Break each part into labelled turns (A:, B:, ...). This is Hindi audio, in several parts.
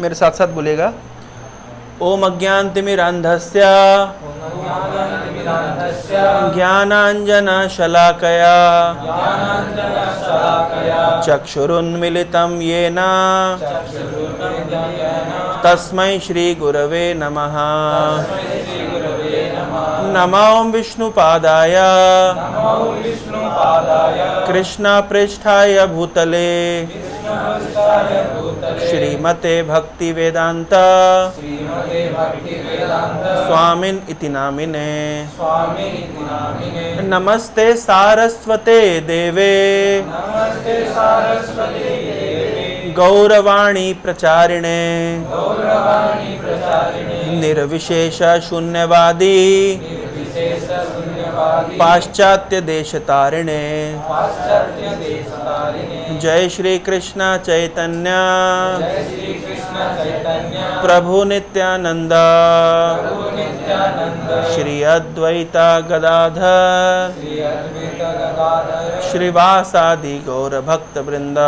A: मेरे साथ साथ बोलेगा। ओम अज्ञानतिमिरान्धस्य ज्ञानाञ्जनशलाकया चक्षुरुन्मिलितं येन तस्मै श्रीगुरवे नमः। नमो विष्णुपादाय कृष्णपृष्ठाय भूतले श्रीमते भक्तिवेदांत स्वामिन् इति नामिने। नमस्ते सारस्वते देवे गौरवाणी प्रचारिणे निर्विशेष शून्यवादी पाश्चात्य देशतारिणे। जय श्री कृष्ण चैतन्य प्रभु नित्यानंद श्री अद्वैता गदाधर श्रीवासादि गौर भक्त वृंद।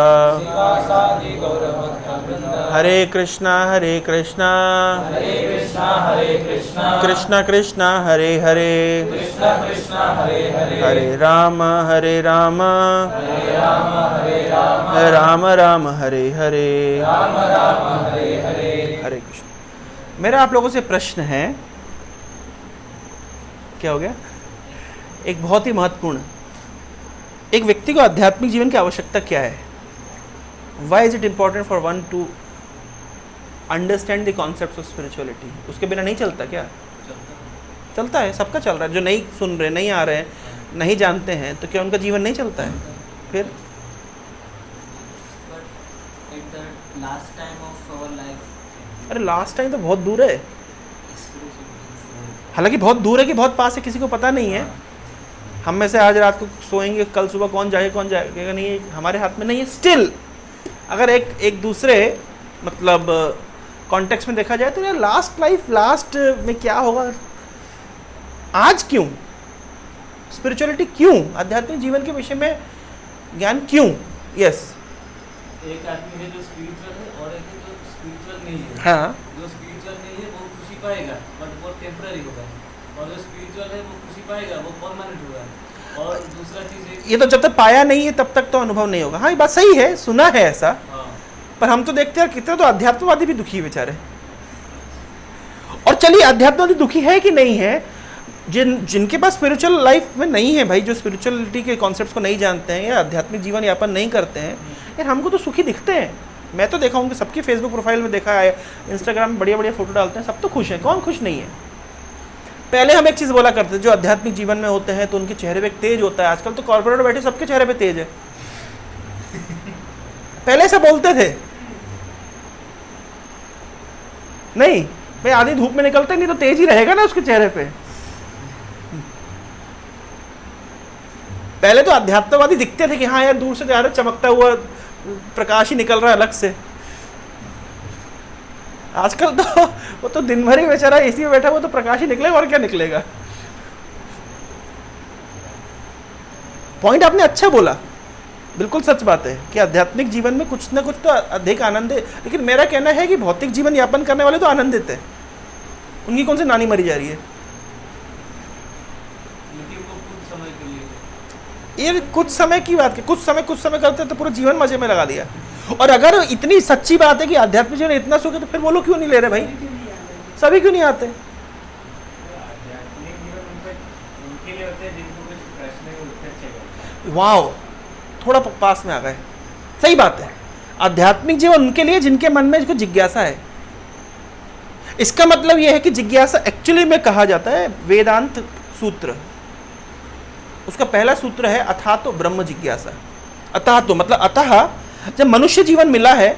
A: हरे कृष्णा कृष्ण कृष्ण हरे हरे हरे राम राम राम हरे हरे। हरे कृष्ण। मेरा आप लोगों से प्रश्न है, क्या हो गया? एक बहुत ही महत्वपूर्ण, एक व्यक्ति को आध्यात्मिक जीवन की आवश्यकता क्या है? Why is it important for one to understand the concept of spirituality? उसके बिना नहीं चलता क्या? चलता है, सबका चल रहा है। जो नहीं सुन रहे, नहीं आ रहे हैं, नहीं जानते हैं, तो क्या उनका जीवन नहीं चलता है? फिर अरे लास्ट टाइम तो बहुत दूर है, हालांकि बहुत दूर है कि बहुत पास है किसी को पता नहीं है। हम में से आज रात को सोएंगे, कल सुबह कौन जाएगा नहीं, हमारे हाथ में नहीं है। स्टिल अगर एक दूसरे मतलब कॉन्टेक्स्ट में देखा जाए तो यार लास्ट लाइफ, लास्ट में क्या होगा, आज क्यों स्पिरिचुअलिटी, क्यों आध्यात्मिक जीवन के विषय में ज्ञान क्यों? यस,
B: एक आदमी है जो स्पिरिचुअल है और एक है जो स्पिरिचुअल नहीं है।
A: हाँ,
B: जो स्पिरिचुअल नहीं है वो खुशी पाएगा बट वो टेम्पररी होगा, और जो स्पिरिचुअल है वो खुशी पाएगा, वो परमानेंट होगा। और दूसरा चीज है, ये
A: तो जब तक पाया नहीं है तब तक तो अनुभव नहीं होगा। हाँ, ये बात सही है, सुना है ऐसा। पर हम तो देखते हैं कितने तो अध्यात्मवादी भी दुखी बेचारे। और चलिए अध्यात्मवादी दुखी है कि नहीं है, जिनके पास स्पिरिचुअल लाइफ में नहीं है भाई, जो स्पिरिचुअलिटी के कॉन्सेप्ट्स को नहीं जानते हैं या आध्यात्मिक जीवन यापन नहीं करते हैं, यार हमको तो सुखी दिखते हैं। मैं तो देखा हूँ कि सबकी फेसबुक प्रोफाइल में देखा है, इंस्टाग्राम में बढ़िया बढ़िया फोटो डालते हैं, सब तो खुश हैं। कौन खुश नहीं है? पहले हम एक चीज़ बोला करते थे, जो आध्यात्मिक जीवन में होते हैं तो उनके चेहरे पे एक तेज होता है। आजकल तो कॉर्पोरेट बैठे सबके चेहरे पे तेज है। पहले ऐसा बोलते थे नहीं भाई, आधी धूप में निकलते नहीं तो तेज ही रहेगा ना उसके चेहरे पे। पहले तो अध्यात्मवादी दिखते थे कि हाँ यार दूर से जा रहे, चमकता हुआ प्रकाश ही निकल रहा है अलग से। आजकल तो वो तो दिन भर ही बेचारा एसी में बैठा हुआ तो प्रकाश ही निकलेगा, और क्या निकलेगा। पॉइंट आपने अच्छा बोला, बिल्कुल सच बात है कि आध्यात्मिक जीवन में कुछ ना कुछ तो अधिक आनंद है। लेकिन मेरा कहना है कि भौतिक जीवन यापन करने वाले तो आनंदित है, उनकी कौन सी नानी मरी जा रही है। ये कुछ समय की बात है, कुछ समय करते तो पूरा जीवन मजे में लगा दिया। और अगर इतनी सच्ची बात है कि आध्यात्मिक जीवन इतना सुख है तो फिर वो लोग क्यों नहीं ले रहे भाई? सभी क्यों नहीं आते? वाओ, थोड़ा पास में आ गए, सही बात है। आध्यात्मिक जीवन उनके लिए जिनके मन में कुछ जिज्ञासा है। इसका मतलब यह है कि जिज्ञासा एक्चुअली में कहा जाता है वेदांत सूत्र, उसका पहला सूत्र है अथा तो ब्रह्म जिज्ञासा। अतः तो मतलब अतः जब मनुष्य जीवन मिला है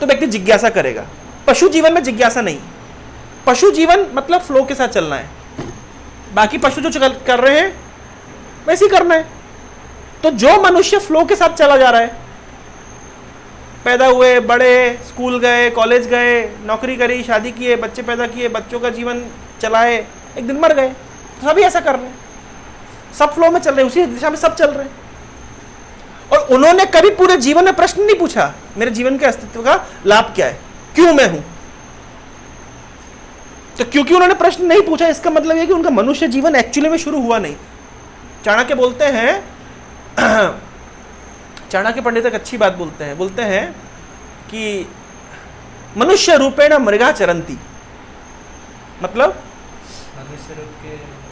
A: तो व्यक्ति जिज्ञासा करेगा। पशु जीवन में जिज्ञासा नहीं। पशु जीवन मतलब फ्लो के साथ चलना है, बाकी पशु जो कर रहे हैं वैसे ही करना है। तो जो मनुष्य फ्लो के साथ चला जा रहा है, पैदा हुए, बड़े, स्कूल गए, कॉलेज गए, नौकरी करी, शादी किए, बच्चे पैदा किए, बच्चों का जीवन चलाए, एक दिन मर गए, तो सभी ऐसा कर रहे हैं, सब फ्लो में चल रहे हैं, उसी दिशा में सब चल रहे हैं। और उन्होंने कभी पूरे जीवन में प्रश्न नहीं पूछा मेरे जीवन के अस्तित्व का लाभ क्या है, क्यों मैं हूं। तो क्योंकि उन्होंने प्रश्न नहीं पूछा, इसका मतलब यह कि उनका मनुष्य जीवन एक्चुअली में शुरू हुआ नहीं। चाणक्य बोलते हैं, चाणक्य पंडित एक अच्छी बात बोलते हैं कि मनुष्य रूपेण मृगा चरंती, मतलब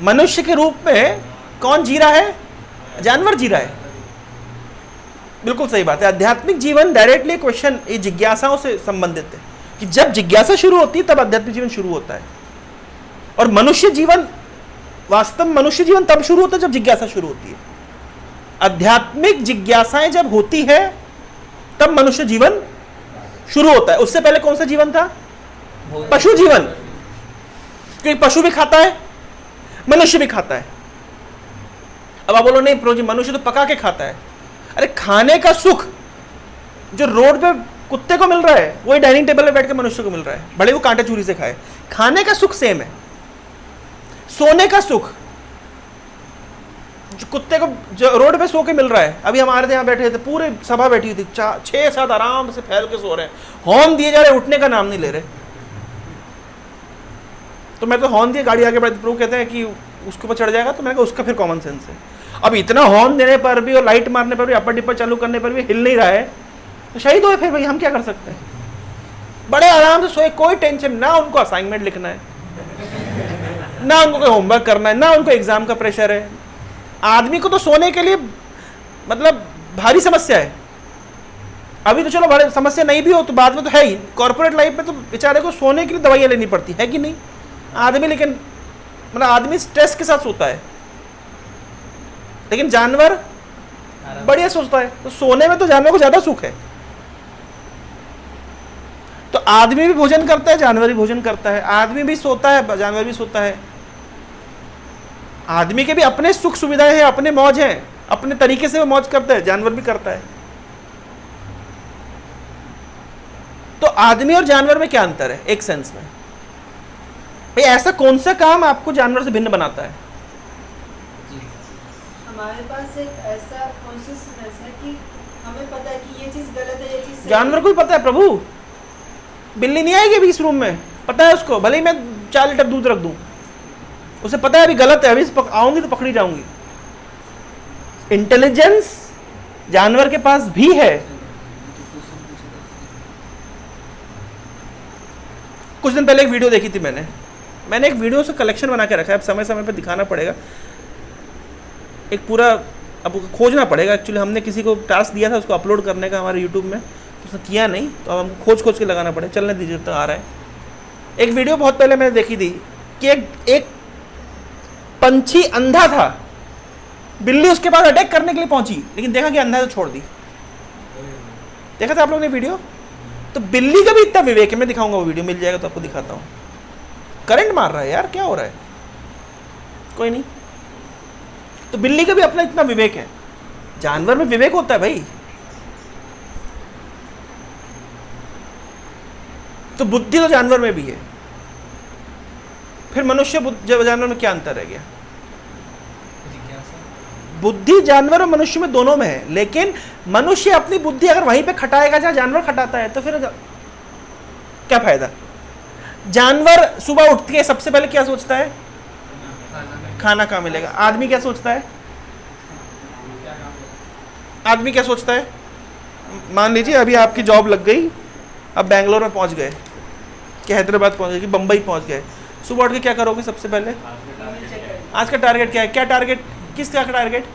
A: मनुष्य के रूप में कौन जी रहा है, जानवर जी रहा है। बिल्कुल सही बात है। आध्यात्मिक जीवन डायरेक्टली क्वेश्चन, ये जिज्ञासाओं से संबंधित है कि जब जिज्ञासा शुरू होती है तब आध्यात्मिक जीवन शुरू होता है। और मनुष्य जीवन, वास्तव में मनुष्य जीवन तब शुरू होता है जब जिज्ञासा शुरू होती है। आध्यात्मिक जिज्ञासाएं जब होती है तब मनुष्य जीवन शुरू होता है। उससे पहले कौन सा जीवन था, पशु जीवन, क्योंकि पशु भी खाता है, मनुष्य भी खाता है। अब आप बोलो नहीं प्रभु जी मनुष्य तो पका के खाता है। अरे खाने का सुख जो रोड पे कुत्ते को मिल रहा है वही डाइनिंग टेबल पे बैठ के मनुष्य को मिल रहा है, भले वो कांटे चूरी से खाए। खाने का सुख सेम है। सोने का सुख जो कुत्ते को जो रोड पे सो के मिल रहा है, अभी हमारे यहाँ बैठे थे, पूरे सभा बैठी थी, 6-7 आराम से फैल के सो रहे हैं, हॉर्न दिए जा रहे, उठने का नाम नहीं ले रहे। तो मैं तो हॉर्न दिए, गाड़ी आगे बढ़ती, प्रभु कहते हैं कि उसके ऊपर चढ़ जाएगा, तो मैंने कहा उसका फिर कॉमन सेंस है। अब इतना हॉर्न देने पर भी और लाइट मारने पर भी, अपर डिपर चालू करने पर भी हिल नहीं रहा है, तो शहीद हो फिर भाई, हम क्या कर सकते हैं। बड़े आराम से सोए, कोई टेंशन ना, उनको असाइनमेंट लिखना है ना, उनको कोई होमवर्क करना है ना, उनको एग्जाम का प्रेशर है। आदमी को तो सोने के लिए मतलब भारी समस्या है। अभी तो चलो भारी समस्या नहीं भी हो तो बाद में तो है ही। कॉर्पोरेट लाइफ में तो बेचारे को सोने के लिए दवाइयाँ लेनी पड़ती है कि नहीं आदमी, लेकिन मतलब आदमी स्ट्रेस के साथ सोता है, लेकिन जानवर बढ़िया सोचता है। तो सोने में तो जानवर को ज्यादा सुख है। तो आदमी भी भोजन करता है, जानवर भी भोजन करता है, आदमी भी सोता है, जानवर भी सोता है। आदमी के भी अपने सुख सुविधाएं हैं, अपने मौज हैं, अपने तरीके से वो मौज करता है, जानवर भी करता है। तो आदमी और जानवर में क्या अंतर है एक सेंस में? भाई ऐसा कौन सा काम आपको जानवर से भिन्न बनाता है?
C: हमारे पास एक ऐसा कॉन्शियसनेस है कि हमें पता है कि ये चीज गलत है, ये चीज सही है।
A: जानवर को भी पता है प्रभु, बिल्ली नहीं आएगी अभी इस रूम में, पता है उसको, भले ही मैं 4 लीटर दूध रख दूं, उसे पता है अभी गलत है, अभी आऊंगी तो पकड़ी जाऊंगी। इंटेलिजेंस जानवर के पास भी है। कुछ दिन पहले एक वीडियो देखी थी मैंने एक वीडियो से कलेक्शन बना के रखा है, अब समय समय पे दिखाना पड़ेगा। एक पूरा अब खोजना पड़ेगा, एक्चुअली हमने किसी को टास्क दिया था उसको अपलोड करने का हमारे यूट्यूब में, उसने किया नहीं, तो अब हमको खोज के लगाना पड़ेगा। चलने दीजिए तक आ रहा है। एक वीडियो बहुत पहले मैंने देखी थी कि एक पंछी अंधा था, बिल्ली उसके पास अटैक करने के लिए पहुंची, लेकिन देखा कि अंधा तो छोड़ दी। देखा था आप लोगों ने वीडियो? तो बिल्ली का भी इतना विवेक है, मैं दिखाऊंगा वो वीडियो, मिल जाएगा तो आपको दिखाता हूँ। करंट मार रहा है यार, क्या हो रहा है? कोई नहीं। तो बिल्ली का भी अपना इतना विवेक है। जानवर में विवेक होता है भाई। तो बुद्धि तो जानवर में भी है। फिर मनुष्य जानवर में क्या अंतर रह गया? बुद्धि जानवर और मनुष्य में दोनों में है, लेकिन मनुष्य अपनी बुद्धि अगर वहीं पे खटाएगा जहां जानवर खटाता है तो फिर क्या फायदा? जानवर सुबह उठ के सबसे पहले क्या सोचता है? खाना कहाँ मिलेगा। आदमी क्या सोचता है? आदमी क्या सोचता है? मान लीजिए अभी आपकी जॉब लग गई, अब बैंगलोर में पहुंच गए कि हैदराबाद पहुंच गए कि बंबई पहुंच गए, सुबह उठ के क्या करोगे सबसे पहले? आज का टारगेट क्या है? क्या टारगेट? किस तरह का टारगेट?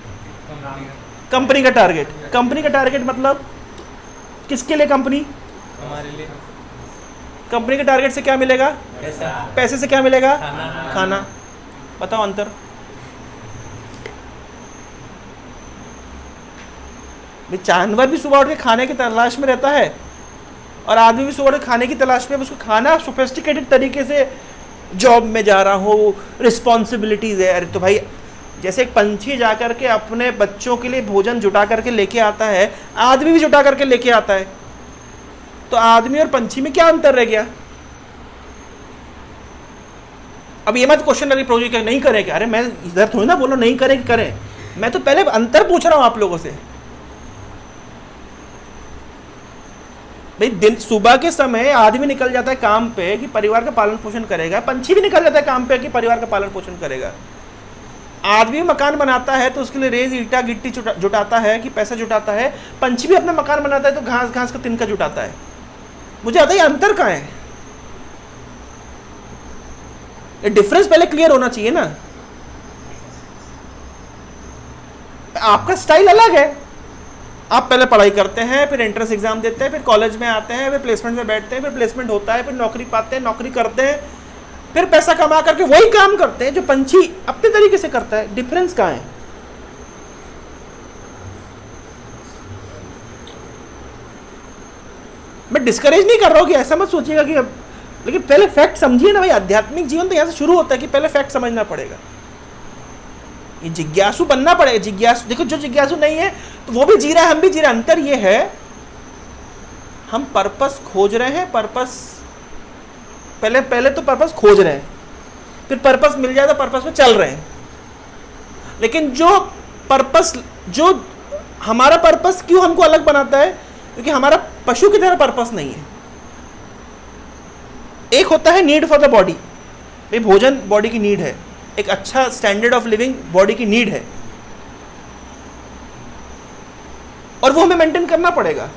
A: कंपनी का टारगेट। कंपनी का टारगेट मतलब किसके लिए? कंपनी,
B: हमारे लिए।
A: कंपनी के टारगेट से क्या मिलेगा? पैसे से क्या मिलेगा? खाना। बताओ अंतर। जानवर भी सुबह उठ के खाने की तलाश में रहता है और आदमी भी सुबह उठ के खाने की तलाश में। उसको खाना सोफिस्टिकेटेड तरीके से, जॉब में जा रहा हो, रिस्पॉन्सिबिलिटीज है। अरे तो भाई जैसे एक पंछी जाकर के अपने बच्चों के लिए भोजन जुटा करके लेके आता है, आदमी भी जुटा करके लेके आता है। तो आदमी और पंछी में क्या अंतर रह गया? अब ये मत क्वेश्चन लगे प्रभु जी नहीं करें क्या? अरे मैं इधर थोड़ी ना बोलो नहीं करें कि करें, मैं तो पहले अंतर पूछ रहा हूं आप लोगों से। भाई दिन सुबह के समय आदमी निकल जाता है काम पे कि परिवार का पालन पोषण करेगा, पंछी भी निकल जाता है काम पे कि परिवार का पालन पोषण करेगा। आदमी मकान बनाता है तो उसके लिए रेत ईंटा गिट्टी जुटाता है कि पैसा जुटाता है, पंछी भी अपना मकान बनाता है तो घास घास का तिनका जुटाता है। मुझे आता है अंतर कहाँ है? ये डिफरेंस पहले क्लियर होना चाहिए ना। आपका स्टाइल अलग है, आप पहले पढ़ाई करते हैं, फिर एंट्रेंस एग्जाम देते हैं, फिर कॉलेज में आते हैं, फिर प्लेसमेंट में बैठते हैं, फिर प्लेसमेंट होता है, फिर नौकरी पाते हैं, नौकरी करते हैं, फिर पैसा कमा करके वही काम करते हैं जो पंछी अपने तरीके से करता है। डिफरेंस कहाँ है? मैं डिस्करेज नहीं कर रहा हूं कि ऐसा मत सोचिएगा कि अब, लेकिन पहले फैक्ट समझिए ना भाई। आध्यात्मिक जीवन तो यहां से शुरू होता है कि पहले फैक्ट समझना पड़ेगा। ये जिज्ञासु बनना पड़ेगा। जिज्ञासु देखो, जो जिज्ञासु नहीं है तो वो भी जी रहा है, हम भी जी रहे हैं। अंतर ये है, हम पर्पस खोज रहे हैं। पर्पस पहले तो पर्पस खोज रहे हैं, फिर पर्पस मिल जाए तो पर्पस पे चल रहे हैं। लेकिन जो हमारा पर्पस क्यों हमको अलग बनाता है? क्योंकि हमारा पशु की तरह पर्पस नहीं है। एक होता है नीड फॉर द बॉडी, भाई भोजन बॉडी की नीड है, एक अच्छा स्टैंडर्ड ऑफ लिविंग बॉडी की नीड है, और वो हमें मेंटेन करना पड़ेगा,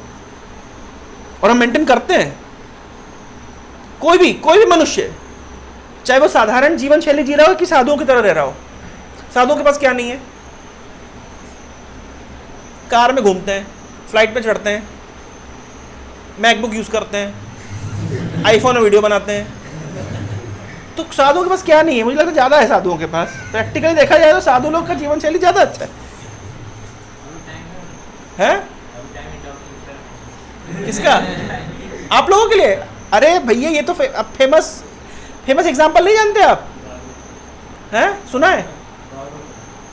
A: और हम मेंटेन करते हैं। कोई भी मनुष्य, चाहे वो साधारण जीवन शैली जी रहा हो कि साधुओं की तरह रह रहा हो। साधुओं के पास क्या नहीं है? कार में घूमते हैं, फ्लाइट पे चढ़ते हैं, मैकबुक यूज करते हैं, आईफोन में वीडियो बनाते हैं। तो साधुओं के पास क्या नहीं है? मुझे लगता है ज्यादा है साधुओं के पास। प्रैक्टिकली देखा जाए तो साधु लोग का जीवन शैली ज्यादा अच्छा है। किसका? आप लोगों के लिए? अरे भैया, ये तो फेमस एग्जांपल नहीं जानते आप? हैं? सुना है?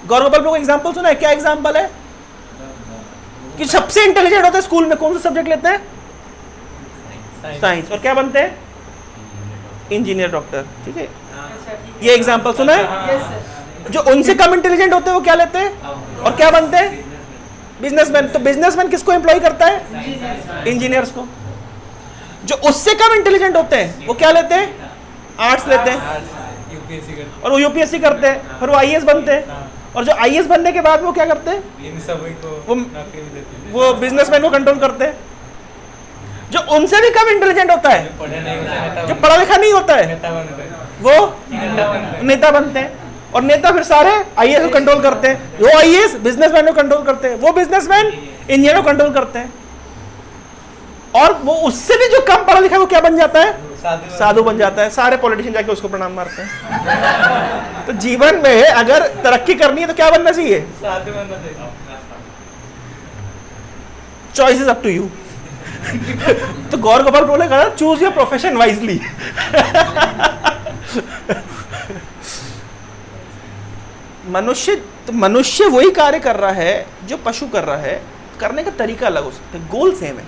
A: गौरव बल्लभ का एग्जांपल सुना है? क्या एग्जांपल है? कि सबसे इंटेलिजेंट होता है स्कूल में, कौन सा सब्जेक्ट लेते हैं? साइंस। और क्या बनते हैं? Engineer, doctor. ठीक है, ये एग्जांपल सुना है? जो उनसे कम इंटेलिजेंट होते हैं वो क्या लेते हैं और क्या बनते हैं? बिजनेसमैन। तो बिजनेसमैन किसको एम्प्लॉय करता है? इंजीनियर्स को। जो उससे कम इंटेलिजेंट होते हैं वो क्या लेते हैं? आर्ट्स लेते हैं, और वो यूपीएससी करते हैं, और वो आईएएस बनते हैं। और जो आईएएस बनने के बाद वो क्या करते हैं? इन सभी को वो बिजनेसमैन को कंट्रोल करते हैं। जो उनसे भी कम इंटेलिजेंट होता है, जो पढ़ा लिखा नहीं होता है, वो नेता बनते हैं। और नेता फिर सारे आईएएस को कंट्रोल करते हैं। वो आईएएस बिजनेसमैन को कंट्रोल करते हैं, वो बिजनेसमैन इंजीनियर को कंट्रोल करते हैं। और वो उससे भी जो कम पढ़ा लिखा है वो क्या बन जाता है? साधु बन जाता है। सारे पॉलिटिशियन जाके उसको प्रणाम मारते हैं। तो जीवन में अगर तरक्की करनी है तो क्या बनना चाहिए? साधु बनना चाहिए। Choice is up to you. तो गौर गोपाल बोलेगा, चूज योर प्रोफेशन वाइजली। मनुष्य वही कार्य कर रहा है जो पशु कर रहा है। करने का तरीका अलग हो सकता है, गोल सेम है,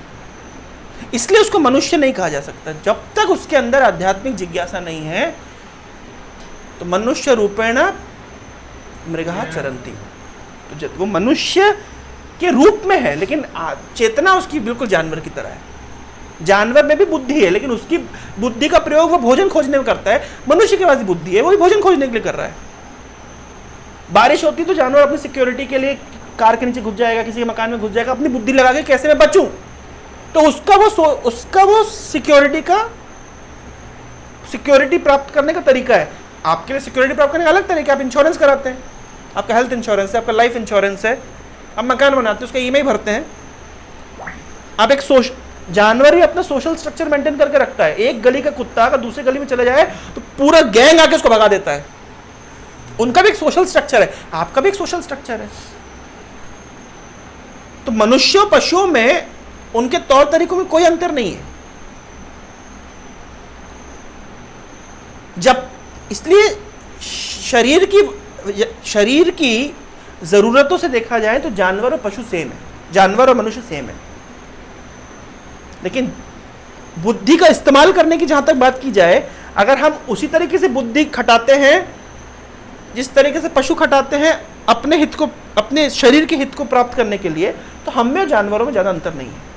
A: इसलिए उसको मनुष्य नहीं कहा जा सकता। जब तक उसके अंदर आध्यात्मिक जिज्ञासा नहीं है तो मनुष्य रूपेण मृगः चरन्ति। तो वो मनुष्य के रूप में है, लेकिन चेतना उसकी बिल्कुल जानवर की तरह है। जानवर में भी बुद्धि है, लेकिन उसकी बुद्धि का प्रयोग वो भोजन खोजने में करता है। मनुष्य के पास भी बुद्धि है, वो भी भोजन खोजने के लिए कर रहा है। बारिश होती तो जानवर अपनी सिक्योरिटी के लिए कार के नीचे घुस जाएगा, किसी के मकान में घुस जाएगा, अपनी बुद्धि लगा के कैसे मैं बचूं। तो उसका वो सिक्योरिटी प्राप्त करने का तरीका है। आपके लिए सिक्योरिटी प्राप्त करने का अलग तरीका। आप इंश्योरेंस कराते हैं, आपका हेल्थ इंश्योरेंस है, आपका लाइफ इंश्योरेंस है, आप मकान बनाते हैं, उसका ईएमआई भरते हैं। आप एक जानवर ही अपना सोशल स्ट्रक्चर मेंटेन करके रखता है। एक गली का कुत्ता अगर दूसरी गली में चला जाए तो पूरा गैंग आके उसको भगा देता है। उनका भी एक सोशल स्ट्रक्चर है, आपका भी एक सोशल स्ट्रक्चर है। तो मनुष्यों पशुओं में उनके तौर तरीकों में कोई अंतर नहीं है। जब इसलिए शरीर की जरूरतों से देखा जाए तो जानवर और पशु सेम है, जानवर और मनुष्य सेम है। लेकिन बुद्धि का इस्तेमाल करने की जहां तक बात की जाए, अगर हम उसी तरीके से बुद्धि खटाते हैं जिस तरीके से पशु खटाते हैं अपने हित को, अपने शरीर के हित को प्राप्त करने के लिए, तो हम में और जानवरों में ज्यादा अंतर नहीं है।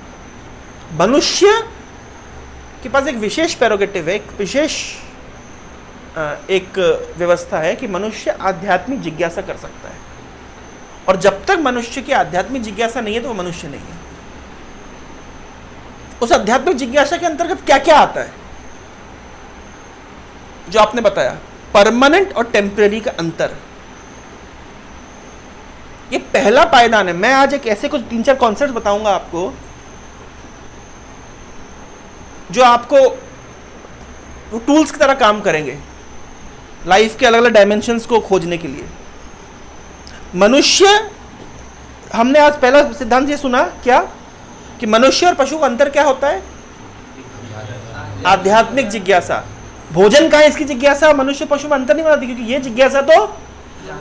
A: मनुष्य के पास एक विशेष प्रेरोगेटिव है, एक विशेष एक व्यवस्था है कि मनुष्य आध्यात्मिक जिज्ञासा कर सकता है, और जब तक मनुष्य की आध्यात्मिक जिज्ञासा नहीं है तो वो मनुष्य नहीं है। उस आध्यात्मिक जिज्ञासा के अंतर्गत क्या क्या आता है जो आपने बताया, परमानेंट और टेम्परेरी का अंतर, ये पहला पायदान है। मैं आज एक ऐसे कुछ 3-4 कॉन्सेप्ट बताऊंगा आपको जो आपको वो टूल्स की तरह काम करेंगे लाइफ के अलग अलग डायमेंशंस को खोजने के लिए। मनुष्य, हमने आज पहला सिद्धांत ये सुना क्या कि मनुष्य और पशु का अंतर क्या होता है, आध्यात्मिक जिज्ञासा। भोजन का है इसकी जिज्ञासा, मनुष्य पशु में अंतर नहीं बनाती, क्योंकि ये जिज्ञासा तो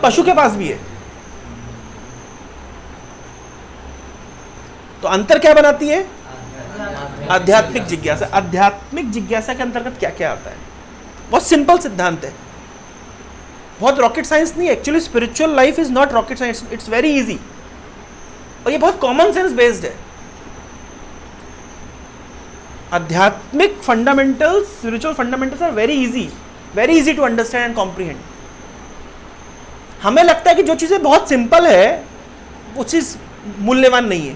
A: पशु के पास भी है। तो अंतर क्या बनाती है, आध्यात्मिक जिज्ञासा। आध्यात्मिक जिज्ञासा के अंतर्गत क्या क्या आता है, बहुत सिंपल सिद्धांत है, बहुत रॉकेट साइंस नहीं है। Actually spiritual life is not rocket science, it's very easy, और ये बहुत कॉमन सेंस बेस्ड है। आध्यात्मिक fundamentals, spiritual fundamentals are very easy to understand and comprehend. हमें लगता है कि जो चीजें बहुत सिंपल है वो चीज मूल्यवान नहीं है।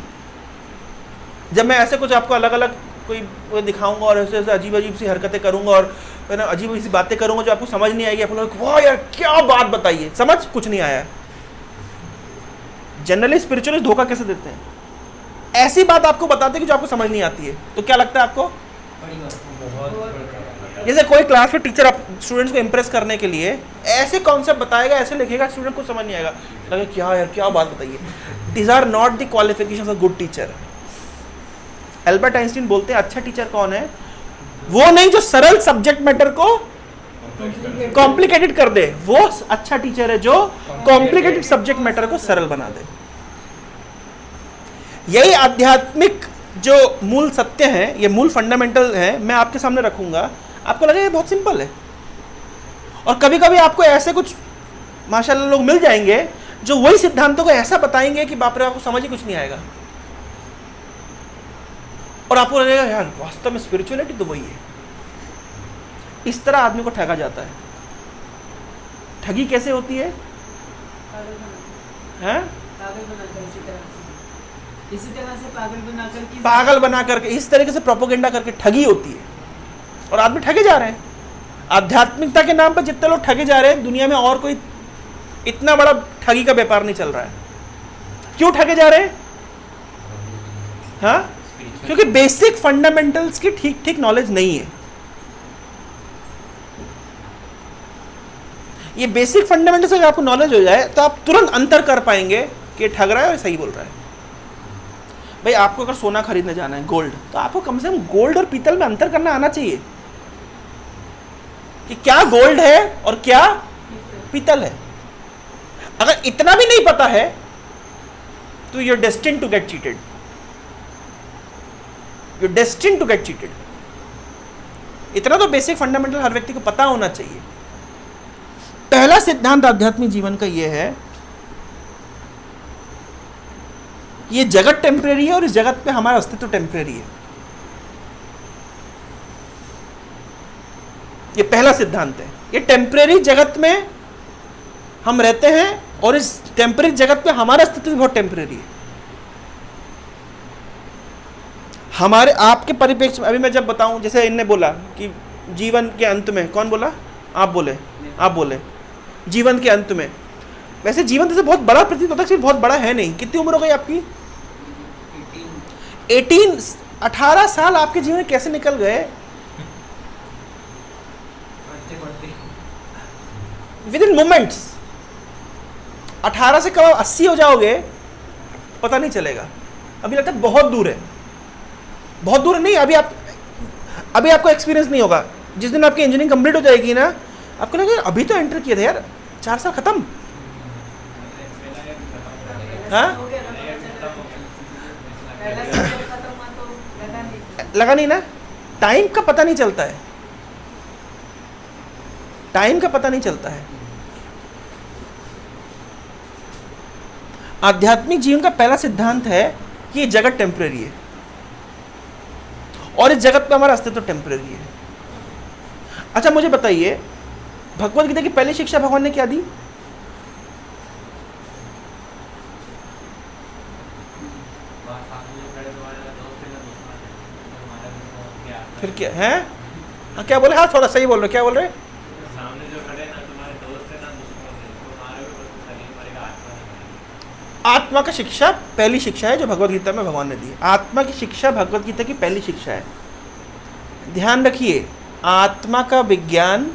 A: जब मैं ऐसे कुछ आपको अलग अलग कोई दिखाऊंगा और ऐसे ऐसे अजीब अजीब सी हरकतें करूंगा और है ना अजीब अजीब सी बातें करूंगा जो आपको समझ नहीं आएगी, आप लोग वाह यार क्या बात बताइए, समझ कुछ नहीं आया है। जनरली स्पिरिचुअलिस्ट धोखा कैसे देते हैं, ऐसी बात आपको बताते हैं कि जो आपको समझ नहीं आती है। तो क्या लगता है आपको, जैसे कोई क्लास में टीचर आप स्टूडेंट्स को इंप्रेस करने के लिए ऐसे कॉन्सेप्ट बताएगा, ऐसे लिखेगा, स्टूडेंट को समझ नहीं आएगा, लगे क्या यार क्या बात बताइए। These are not the qualifications of good teacher. Albert Einstein बोलते हैं अच्छा टीचर कौन है, वो नहीं जो सरल सब्जेक्ट मैटर को कॉम्प्लिकेटेड कर दे, वो अच्छा टीचर है जो कॉम्प्लिकेटेड सब्जेक्ट मैटर को सरल बना दे। यही आध्यात्मिक जो मूल सत्य हैं, ये मूल फंडामेंटल हैं, मैं आपके सामने रखूंगा, आपको लगेगा ये बहुत सिंपल है। और कभी कभी आपको ऐसे कुछ माशाल्लाह लोग मिल जाएंगे जो वही सिद्धांतों को ऐसा बताएंगे कि बाप रे आपको समझ ही कुछ नहीं आएगा, और आपको लगेगा यार वास्तव में स्पिरिचुअलिटी तो वही है। इस तरह आदमी को ठगा जाता है। ठगी कैसे होती है, हैं?
C: इसी तरह से
A: पागल बना करके इस तरीके से प्रोपोगेंडा करके ठगी होती है, और आदमी ठगे जा रहे हैं। आध्यात्मिकता के नाम पर जितने लोग ठगे जा रहे हैं दुनिया में, और कोई इतना बड़ा ठगी का व्यापार नहीं चल रहा है। क्यों ठगे जा रहे हैं, हाँ? क्योंकि बेसिक फंडामेंटल्स की ठीक ठीक नॉलेज नहीं है। ये बेसिक फंडामेंटल्स अगर आपको नॉलेज हो जाए तो आप तुरंत अंतर कर पाएंगे कि ये ठग रहा है और सही बोल रहा है। भाई आपको अगर सोना खरीदने जाना है, गोल्ड, तो आपको कम से कम गोल्ड और पीतल में अंतर करना आना चाहिए कि क्या गोल्ड है और क्या पीतल है। अगर इतना भी नहीं पता है तो you are destined to get cheated, you are destined to get cheated. इतना तो बेसिक फंडामेंटल हर व्यक्ति को पता होना चाहिए। पहला सिद्धांत आध्यात्मिक जीवन का यह है, ये जगत टेम्परेरी है और इस जगत पे हमारा अस्तित्व टेम्परेरी है। ये पहला सिद्धांत है। ये टेम्परेरी जगत में हम रहते हैं और इस टेम्परेरी जगत पे हमारा अस्तित्व भी बहुत टेम्परेरी है। हमारे आपके परिप्रेक्ष्य में अभी मैं जब बताऊं, जैसे इनने बोला कि जीवन के अंत में, कौन बोला, आप बोले जीवन के अंत में। वैसे जीवन जैसे बहुत बड़ा प्रतीत होता है, सिर्फ बहुत बड़ा है नहीं। कितनी उम्र हो गई आपकी, 18 साल आपके जीवन में कैसे निकल गए विद इन मोमेंट्स। 18 से कब 80 हो जाओगे पता नहीं चलेगा। अभी लगता है बहुत दूर है, बहुत दूर नहीं। अभी आपको एक्सपीरियंस नहीं होगा। जिस दिन आपकी इंजीनियरिंग कंप्लीट हो जाएगी ना, आपको लगेगा अभी तो एंटर किया था यार, 4 साल खत्म। हाँ, लगा नहीं ना। टाइम का पता नहीं चलता है, टाइम का पता नहीं चलता है। आध्यात्मिक जीवन का पहला सिद्धांत है कि ये जगत टेम्परेरी है और इस जगत पे हमारा अस्तित्व टेम्पररी है। अच्छा मुझे बताइए, भगवत गीता की पहली शिक्षा भगवान ने क्या दी? फिर क्या है? हाँ क्या बोले? हाँ थोड़ा सही बोल रहे, क्या बोल रहे?
B: सामने जो खड़े ना तुम्हारे दोस्त है ना दुश्मन है, तुम्हारे भी बस शरीर मरेगा, आत्मा नहीं मरेगी।
A: आत्मा का शिक्षा पहली शिक्षा है जो भगवत गीता में भगवान ने दी है। आत्मा की शिक्षा भगवत गीता की पहली शिक्षा है। ध्यान रखिए, आत्मा का विज्ञान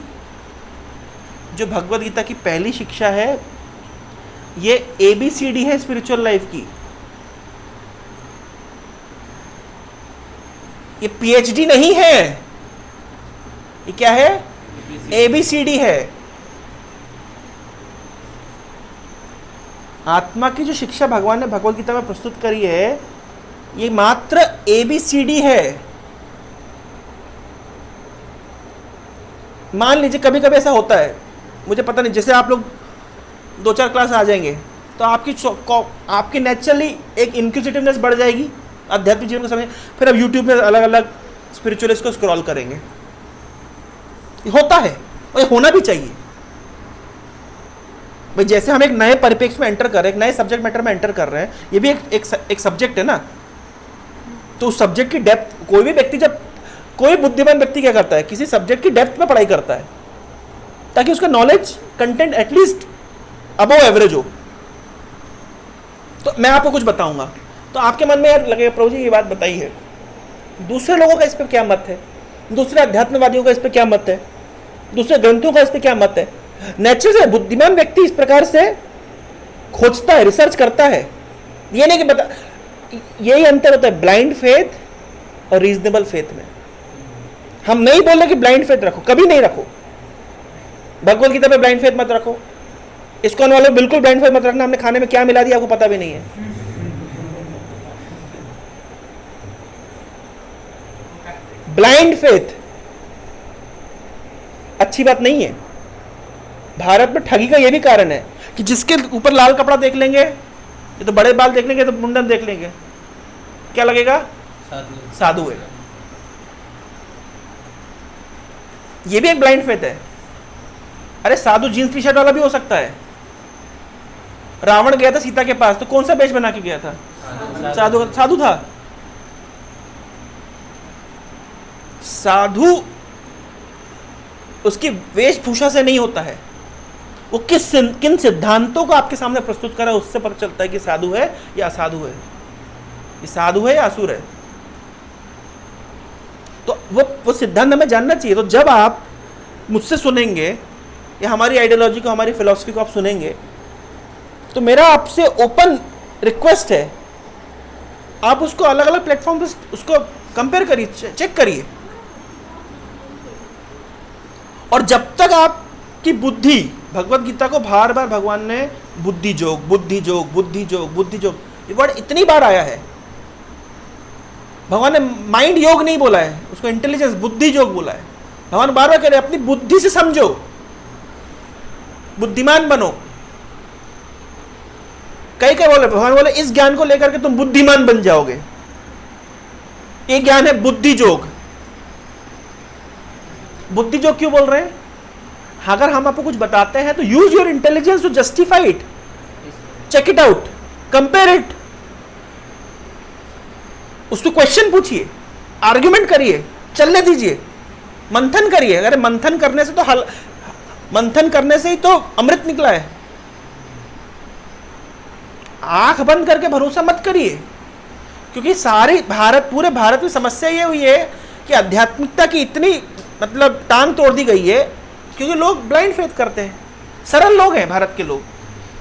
A: जो भगवत गीता की पहली शिक्षा है, ये ABCD है स्पिरिचुअल लाइफ की। ये PhD नहीं है, ये क्या है? ABCD है। आत्मा की जो शिक्षा भगवान ने भगवत गीता में प्रस्तुत करी है, ये मात्र ABCD है। मान लीजिए कभी कभी ऐसा होता है, मुझे पता नहीं, जैसे आप लोग 2-4 क्लास आ जाएंगे तो आपकी नेचुरली एक इंक्विजिटिवनेस बढ़ जाएगी आध्यात्मिक जीवन को समझ, फिर अब यूट्यूब में अलग अलग स्पिरिचुअलिस्ट को स्क्रॉल करेंगे। ये होता है और ये होना भी चाहिए भाई। जैसे हम एक नए परिप्रेक्ष्य में एंटर कर रहे हैं, एक नए सब्जेक्ट मैटर में एंटर कर रहे हैं, ये भी एक सब्जेक्ट है ना, तो उस सब्जेक्ट की डेप्थ, कोई भी व्यक्ति, जब कोई बुद्धिमान व्यक्ति क्या करता है, किसी सब्जेक्ट की डेप्थ में पढ़ाई करता है ताकि उसका knowledge content at least above average हो। तो मैं आपको कुछ बताऊंगा तो आपके मन में यार लगेगा प्रभु जी ये बात बताई है, दूसरे लोगों का इस पर क्या मत है, दूसरे अध्यात्मवादियों का इस पर क्या मत है, दूसरे ग्रंथों का इस पर क्या मत है। नेचर से बुद्धिमान व्यक्ति इस प्रकार से खोजता है, रिसर्च करता है। ये नहीं कि बता, यही अंतर होता है ब्लाइंड फेथ और रीजनेबल फेथ में। हम नहीं बोल रहे कि ब्लाइंड फेथ रखो, कभी नहीं रखो। भगवत गीता में ब्लाइंड फेथ मत रखो, इस्कॉन वालों बिल्कुल ब्लाइंड फेथ मत रखना, हमने खाने में क्या मिला दिया आपको पता भी नहीं है। ब्लाइंड फेथ अच्छी बात नहीं है। भारत में ठगी का यह भी कारण है कि जिसके ऊपर लाल कपड़ा देख लेंगे, ये तो बड़े बाल देख लेंगे, तो मुंडन देख लेंगे, क्या लगेगा? साधु है। ये भी एक ब्लाइंड फेथ है। अरे साधु जींस टी शर्ट वाला भी हो सकता है। रावण गया था सीता के पास तो कौन सा वेश बना के गया था? साधु था। साधु उसकी वेशभूषा से नहीं होता है, वो किन सिद्धांतों को आपके सामने प्रस्तुत करा उससे पता चलता है कि साधु है या असाधु है, ये साधु है या असुर है। तो वो सिद्धांत हमें जानना चाहिए। तो जब आप मुझसे सुनेंगे या हमारी आइडियोलॉजी को, हमारी फिलॉसफी को आप सुनेंगे, तो मेरा आपसे ओपन रिक्वेस्ट है, आप उसको अलग अलग प्लेटफॉर्म पे उसको कंपेयर करिए, चेक करिए। और जब तक आपकी बुद्धि, भगवत गीता को बार बार भगवान ने बुद्धि जोग, बुद्धि जोग, बुद्धि जोग, बुद्धि जोग, ये वर्ड इतनी बार आया है। भगवान ने माइंड योग नहीं बोला है, उसको इंटेलिजेंस, बुद्धि जोग बोला है। भगवान बार बार कह रहे हैं अपनी बुद्धि से समझो, बुद्धिमान बनो। कई बोले, भगवान बोले इस ज्ञान को लेकर के तुम बुद्धिमान बन जाओगे। ये ज्ञान है बुद्धि जोग। बुद्धि जोग क्यों बोल रहे हैं? अगर हम आपको कुछ बताते हैं तो use your intelligence to justify it, check it out, compare it, उसको क्वेश्चन पूछिए, आर्ग्यूमेंट करिए, चलने दीजिए, मंथन करिए। अगर मंथन करने से तो मंथन करने से ही तो अमृत निकला है। आंख बंद करके भरोसा मत करिए, क्योंकि पूरे भारत में समस्या ये हुई है कि आध्यात्मिकता की इतनी मतलब टांग तोड़ दी गई है क्योंकि लोग ब्लाइंड फेथ करते हैं। सरल लोग हैं भारत के लोग,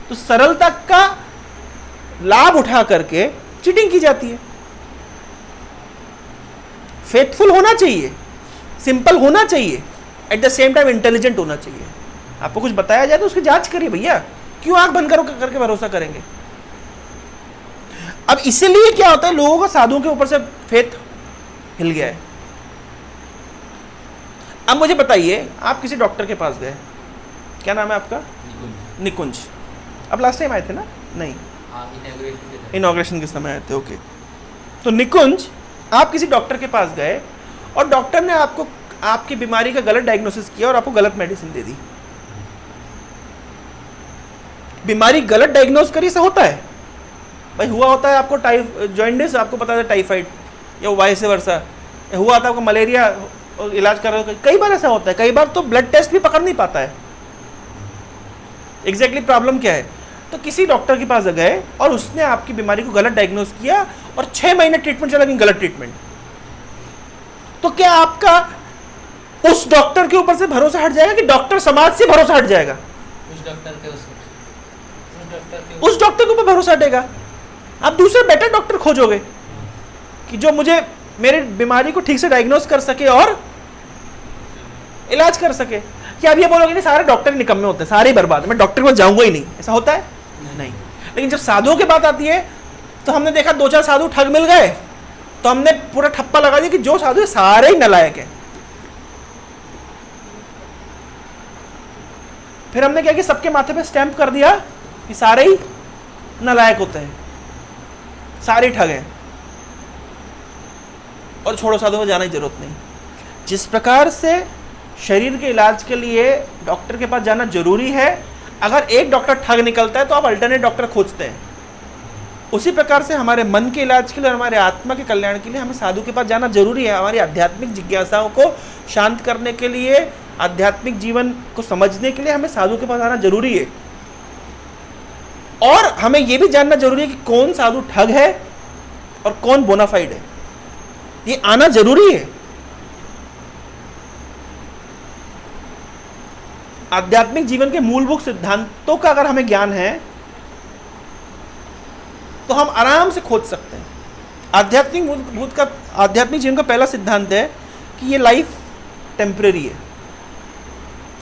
A: तो सरलता का लाभ उठा करके चीटिंग की जाती है। फेथफुल होना चाहिए, सिंपल होना चाहिए, at the same time intelligent होना चाहिए। आपको कुछ बताया जाए तो उसकी जांच करिए भैया, क्यों आंख बंद करके भरोसा करेंगे? अब इसीलिए क्या होता है, लोगों का साधुओं के ऊपर से फेथ हिल गया है। अब मुझे बताइए, आप किसी डॉक्टर के पास गए, क्या नाम है आपका? निकुंज। अब लास्ट टाइम आए थे ना? नहीं, इनॉग्रेशन के समय आए थे। ओके, तो निकुंज आप किसी डॉक्टर के पास गए और डॉक्टर ने आपको आपकी बीमारी का गलत डायग्नोसिस किया और आपको गलत मेडिसिन दे दी। बीमारी गलत डायग्नोस करी से होता है भाई, हुआ होता है आपको जॉइंडिस, आपको पता है टाइफाइड या वाइस वर्सा, हुआ था आपको मलेरिया, इलाज कर रहे हो, कई बार ऐसा होता है। कई बार तो ब्लड टेस्ट भी पकड़ नहीं पाता है एग्जैक्टली प्रॉब्लम क्या है। तो किसी डॉक्टर के पास गए और उसने आपकी बीमारी को गलत डायग्नोस किया और 6 महीने ट्रीटमेंट चला, गलत ट्रीटमेंट, तो क्या आपका उस डॉक्टर के ऊपर से भरोसा हट जाएगा कि डॉक्टर समाज से भरोसा हट जाएगा?
B: उस डॉक्टर
A: के ऊपर भरोसा हटेगा। आप दूसरे बेटर डॉक्टर खोजोगे कि जो मुझे मेरी बीमारी को ठीक से डायग्नोस कर सके और इलाज कर सके। क्या आप ये बोलोगे नहीं सारे डॉक्टर निकम्मे होते हैं, सारे बर्बाद, मैं डॉक्टर के पास जाऊंगा ही नहीं, ऐसा होता है? नहीं। लेकिन जब साधुओं की बात आती है तो हमने देखा 2-4 साधु ठग मिल गए तो हमने पूरा ठप्पा लगा दिया कि जो साधु है सारे ही नालायक हैं। फिर हमने क्या कि सबके माथे पे स्टैंप कर दिया कि सारे ही नालायक होते हैं, सारे ठग हैं और छोड़ो साधुओं में जाने की जरूरत नहीं। जिस प्रकार से शरीर के इलाज के लिए डॉक्टर के पास जाना जरूरी है, अगर एक डॉक्टर ठग निकलता है तो आप अल्टरनेट डॉक्टर खोजते हैं। उसी प्रकार से हमारे मन के इलाज के लिए और हमारे आत्मा के कल्याण के लिए हमें साधु के पास जाना जरूरी है। हमारी आध्यात्मिक जिज्ञासाओं को शांत करने के लिए, आध्यात्मिक जीवन को समझने के लिए हमें साधु के पास आना जरूरी है। और हमें यह भी जानना जरूरी है कि कौन साधु ठग है और कौन बोनाफाइड है, ये आना जरूरी है। आध्यात्मिक जीवन के मूलभूत सिद्धांतों का अगर हमें ज्ञान है तो हम आराम से खोज सकते हैं। आध्यात्मिक जीवन का पहला सिद्धांत है कि ये लाइफ टेम्परेरी है,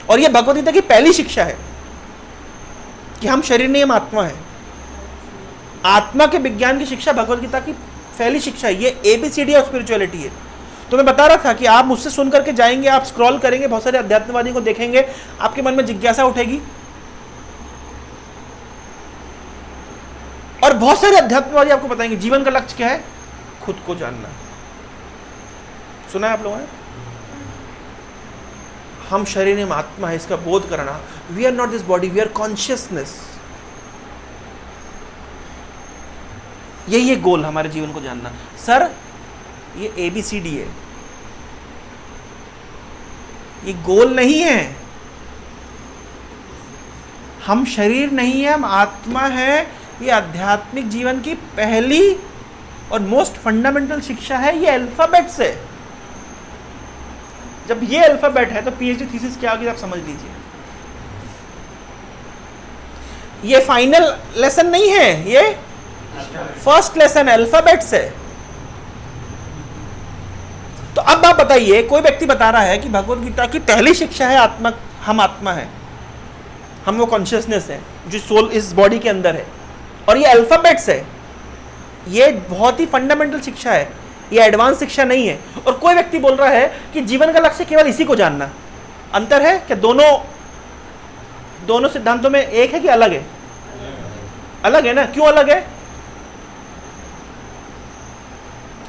A: और ये भगवद गीता की पहली शिक्षा है कि हम शरीर नहीं, हम आत्मा है। आत्मा के विज्ञान की शिक्षा भगवद गीता की पहली शिक्षा है। ये ABCD ऑफ स्पिरिचुअलिटी है। तो मैं बता रहा था कि आप मुझसे सुन करके जाएंगे, आप स्क्रॉल करेंगे, बहुत सारे अध्यात्मवादी को देखेंगे, आपके मन में जिज्ञासा उठेगी और बहुत सारे अध्यात्मवादी आपको बताएंगे जीवन का लक्ष्य क्या है, खुद को जानना। सुना है आप लोगों ने? हम शरीर में आत्मा है, इसका बोध करना। We are not this body, we are consciousness. यही है गोल हमारे जीवन को जानना। सर ये ABCD है, ये गोल नहीं है। हम शरीर नहीं है, हम आत्मा है। ये आध्यात्मिक जीवन की पहली और मोस्ट फंडामेंटल शिक्षा है। ये अल्फाबेट से, जब ये अल्फाबेट है तो PhD थीसिस क्या होगी आप समझ लीजिए। ये फाइनल लेसन नहीं है, ये फर्स्ट लेसन अल्फाबेट से। तो अब आप बताइए, कोई व्यक्ति बता रहा है कि भगवद गीता की पहली शिक्षा है आत्मा, हम आत्मा है, हम वो कॉन्शियसनेस है जो सोल इस बॉडी के अंदर है, और ये अल्फाबेट्स है। ये बहुत ही फंडामेंटल शिक्षा है, ये एडवांस शिक्षा नहीं है। और कोई व्यक्ति बोल रहा है कि जीवन का लक्ष्य केवल इसी को जानना। अंतर है क्या? दोनों सिद्धांतों में एक है कि अलग है? अलग है ना। क्यों अलग है?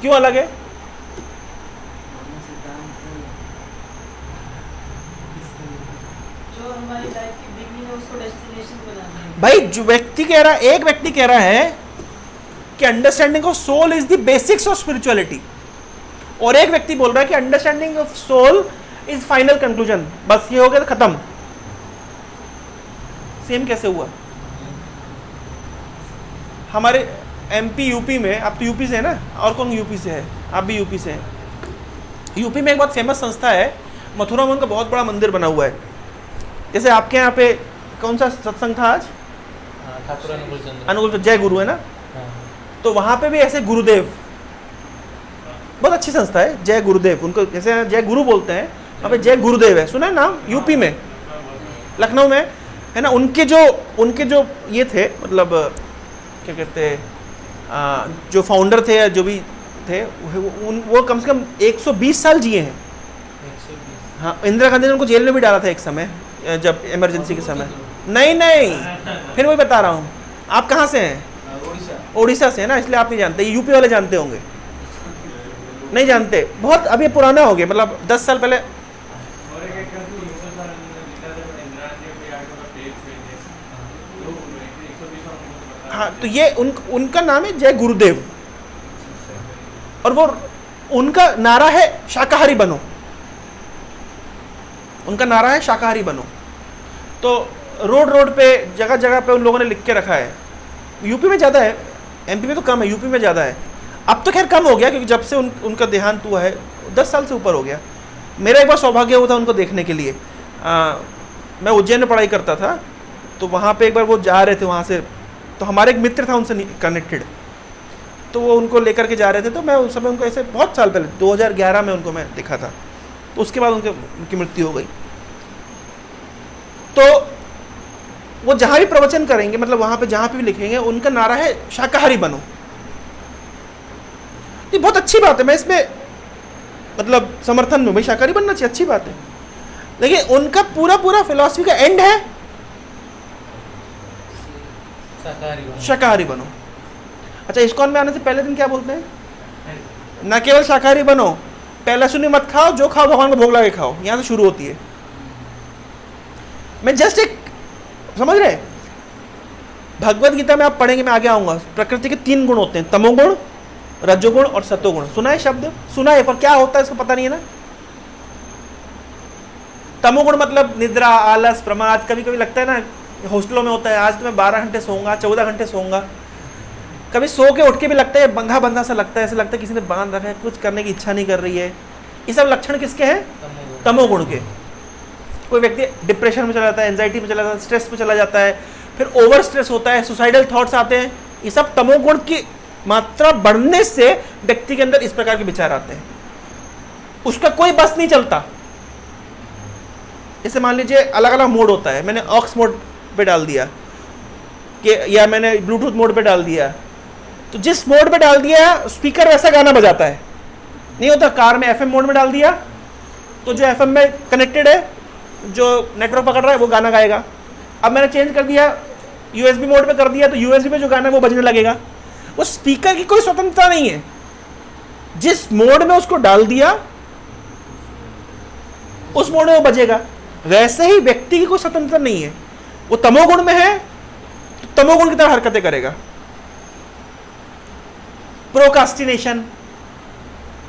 A: क्यों अलग है?
C: जो हमारी लाइफ की बिगनिंग है उसको डेस्टिनेशन बनाना है।
A: भाई जो व्यक्ति कह रहा है, एक व्यक्ति कह रहा है कि understanding of soul is the basics of spirituality, और एक व्यक्ति बोल रहा है कि understanding of soul is final conclusion. बस ये हो गया तो खत्म। सेम कैसे हुआ? हमारे MP UP में, आप तो यूपी से है ना, और कौन यूपी से है? आप भी यूपी से हैं। यूपी में एक बहुत फेमस संस्था है, मथुरा में उनका बहुत बड़ा मंदिर बना हुआ है। जैसे आपके यहाँ पे कौन सा सत्संग था आज?
B: ठाकुर
A: अनुकूल जय गुरु है ना, तो वहाँ पे भी ऐसे गुरुदेव, बहुत अच्छी संस्था है जय गुरुदेव, उनको जैसे जय गुरु बोलते हैं, वहाँ पे जय गुरुदेव है, सुना है नाम? यूपी में, लखनऊ में है ना। उनके जो ये थे, मतलब क्या कहते हैं, जो फाउंडर थे या जो भी थे, वो कम से कम 120 साल जिए हैं।
B: 120।
A: हाँ, इंदिरा गांधी ने उनको जेल में भी डाला था एक समय, जब इमरजेंसी के समय। नहीं, फिर वही बता रहा हूँ। आप कहाँ से हैं?
B: उड़ीसा।
A: ओडिशा से है ना, इसलिए आप नहीं जानते, ये यूपी वाले जानते होंगे। नहीं जानते, बहुत अभी पुराना हो गया, मतलब 10 साल पहले।
B: और एक एक करके यूजर का लिखा था इंदिरा के पे आके का पेज पे लोग 120
A: हाँ, तो ये उनका नाम है जय गुरुदेव, और वो उनका नारा है शाकाहारी बनो, उनका नारा है शाकाहारी बनो। तो रोड रोड पे जगह जगह पे उन लोगों ने लिख के रखा है। यूपी में ज़्यादा है, एमपी में तो कम है, यूपी में ज़्यादा है। अब तो खैर कम हो गया, क्योंकि जब से उनका देहांत हुआ है 10 साल से ऊपर हो गया। मेरा एक बार सौभाग्य हुआ था उनको देखने के लिए। मैं उज्जैन में पढ़ाई करता था, तो वहाँ पे एक बार वो जा रहे थे वहाँ से, तो हमारे एक मित्र था उनसे कनेक्टेड, तो वो उनको लेकर के जा रहे थे। तो मैं उस समय उनको ऐसे बहुत साल पहले 2011 में उनको मैं देखा था, तो उसके बाद उनकी मृत्यु हो गई। तो वो जहाँ भी प्रवचन करेंगे, मतलब वहाँ पे जहाँ पे भी लिखेंगे, उनका नारा है शाकाहारी बनो। ये बहुत अच्छी बात है, मैं इसमें मतलब समर्थन में, भाई शाकाहारी बनना चाहिए, अच्छी बात है। लेकिन उनका पूरा पूरा फिलॉसफी का एंड है शाकाहारी बनो। अच्छा, इस्कॉन में आने से पहले दिन क्या बोलते हैं? न केवल शाकाहारी बनो, पहला सुनी मत खाओ, जो खाओ भगवान को भोग लगा के खाओ। यहाँ से शुरू होती है। मैं जस्ट एक, समझ रहे, भगवत गीता में आप पढ़ेंगे, मैं आगे आऊंगा, प्रकृति के 3 गुण होते हैं, तमोगुण, रजोगुण और सतोगुण। सुना है शब्द? सुना है, पर क्या होता है इसको पता नहीं है ना। तमोगुण मतलब निद्रा, आलस, प्रमाद। कभी कभी लगता है ना, हॉस्टलों में होता है, आज तो मैं 12 घंटे सोऊंगा, 14 घंटे सोऊंगा। कभी सो के उठ के भी लगता है बंधा बंधा सा लगता है, ऐसा लगता है किसी ने बांध रखा है, कुछ करने की इच्छा नहीं कर रही है। ये सब लक्षण किसके हैं? तमोगुण के। कोई व्यक्ति डिप्रेशन में चला जाता है, एंजाइटी में चला जाता है, स्ट्रेस में चला जाता है, फिर ओवर स्ट्रेस होता है, सुसाइडल थॉट्स आते हैं। ये सब तमोगुण की मात्रा बढ़ने से व्यक्ति के अंदर इस प्रकार के विचार आते हैं। उसका कोई बस नहीं चलता। जैसे मान लीजिए अलग अलग मोड होता है, मैंने ऑक्स मोड पे डाल दिया कि, या मैंने ब्लूटूथ मोड पे डाल दिया, तो जिस मोड पे डाल दिया स्पीकर वैसा गाना बजाता है। नहीं होता, कार में एफएम मोड में डाल दिया तो जो एफएम में कनेक्टेड है, जो नेटवर्क पकड़ रहा है, वो गाना गाएगा। अब मैंने चेंज कर दिया, यूएसबी मोड पे कर दिया, तो यूएसबी पे जो गाना है वो बजने लगेगा। वो स्पीकर की कोई स्वतंत्रता नहीं है, जिस मोड में उसको डाल दिया उस मोड में वो बजेगा। वैसे ही व्यक्ति की कोई स्वतंत्रता नहीं है। वो तमोगुण में है तो तमोगुण की तरह हरकतें करेगा। प्रोकास्टिनेशन,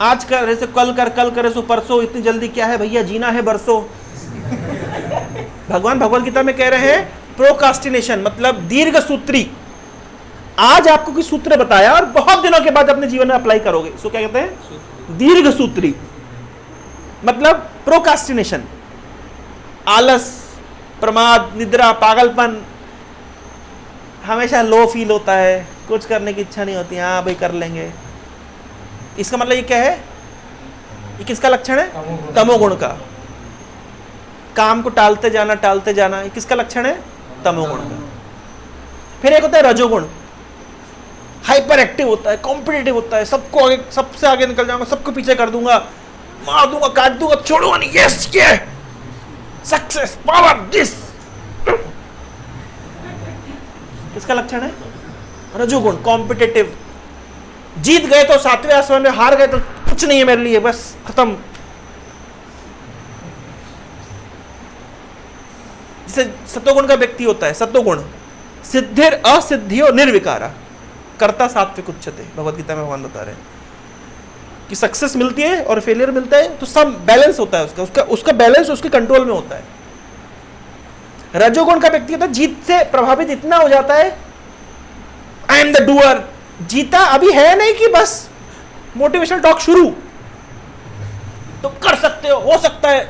A: आज करे सो कल कर, कल करे सो परसों, इतनी जल्दी क्या है भैया, जीना है बरसों। भगवान भगवत गीता में कह रहे हैं प्रोकास्टिनेशन मतलब दीर्घ सूत्री। आज आपको कोई सूत्र बताया और बहुत दिनों के बाद अपने जीवन में अप्लाई करोगे, इसको क्या कहते हैं? दीर्घ सूत्री। मतलब प्रोकास्टिनेशन, आलस, प्रमाद, निद्रा, पागलपन, हमेशा लो फील होता है, कुछ करने की इच्छा नहीं होती, हाँ भाई कर लेंगे। इसका मतलब ये क्या है? ये किसका लक्षण है? तमोगुण का। काम को टालते जाना, ये किसका लक्षण है? तमोगुण का। फिर एक होता है रजोगुण, हाइपर एक्टिव होता है, कॉम्पिटिटिव होता है, सबको आगे, सबसे आगे निकल जाऊंगा, सबको पीछे कर दूंगा, मार दूंगा, काट दूंगा, छोड़ूंगा नहीं, यस ये सक्सेस, पावर, दिस। किसका लक्षण है? रजोगुण, कॉम्पिटिटिव। जीत गए तो 7वें आसमान में, हार गए तो कुछ नहीं है मेरे लिए, बस खत्म। जैसे सतोगुण का व्यक्ति होता है, सतोगुण सिद्धिर असिद्धियो निर्विकारा कर्ता सात्विक उच्चते। भगवत गीता में भगवान बता रहे हैं कि सक्सेस मिलती है और फेलियर मिलता है तो सब बैलेंस होता है, उसका बैलेंस उसके कंट्रोल में होता है। रजोगुण का व्यक्ति होता है जीत से प्रभावित इतना हो जाता है, आई एम द डूअर, जीता अभी है नहीं कि बस मोटिवेशनल टॉक शुरू, तो कर सकते हो सकता है,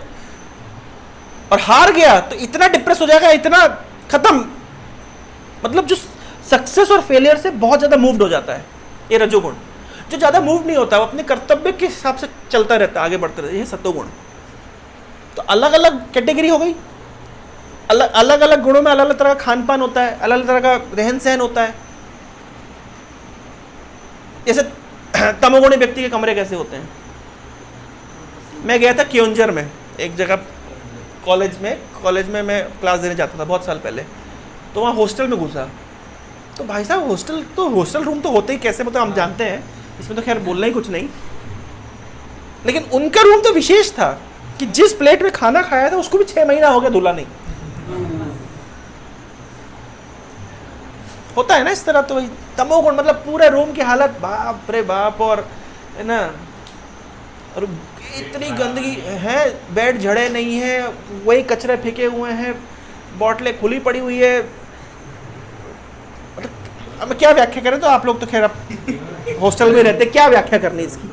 A: और हार गया तो इतना डिप्रेस हो जाएगा, इतना खत्म। मतलब जो सक्सेस और फेलियर से बहुत ज्यादा मूव्ड हो जाता है ये रजोगुण। जो ज्यादा मूव नहीं होता, वो अपने कर्तव्य के हिसाब से चलता रहता है, आगे बढ़ता रहता है, ये सतोगुण। तो अलग अलग कैटेगरी हो गई, अलग अलग गुणों में अलग अलग तरह का खान पान होता है, अलग अलग तरह का रहन सहन होता है। जैसे तमोगुणी व्यक्ति के कमरे कैसे होते हैं? मैं गया था क्योंझर में एक जगह, कॉलेज में मैं क्लास देने जाता था बहुत साल पहले, तो वहाँ हॉस्टल में घुसा। तो भाई साहब हॉस्टल रूम तो होते ही कैसे, मतलब हम जानते हैं, इसमें तो खैर बोलना ही कुछ नहीं। लेकिन उनका रूम तो विशेष था कि जिस प्लेट में खाना खाया था उसको भी 6 महीना हो गया धुला नहीं। होता है ना इस तरह। तो वही तमोगुण मतलब पूरे रूम की हालत बाप रे बाप, और है ना, और इतनी गंदगी है, बेड झड़े नहीं है, वही कचरे फेंके हुए हैं, बॉटलें खुली पड़ी हुई है। मतलब अब क्या व्याख्या करें, तो आप लोग तो खैर अब हॉस्टल में रहते, क्या व्याख्या करनी इसकी?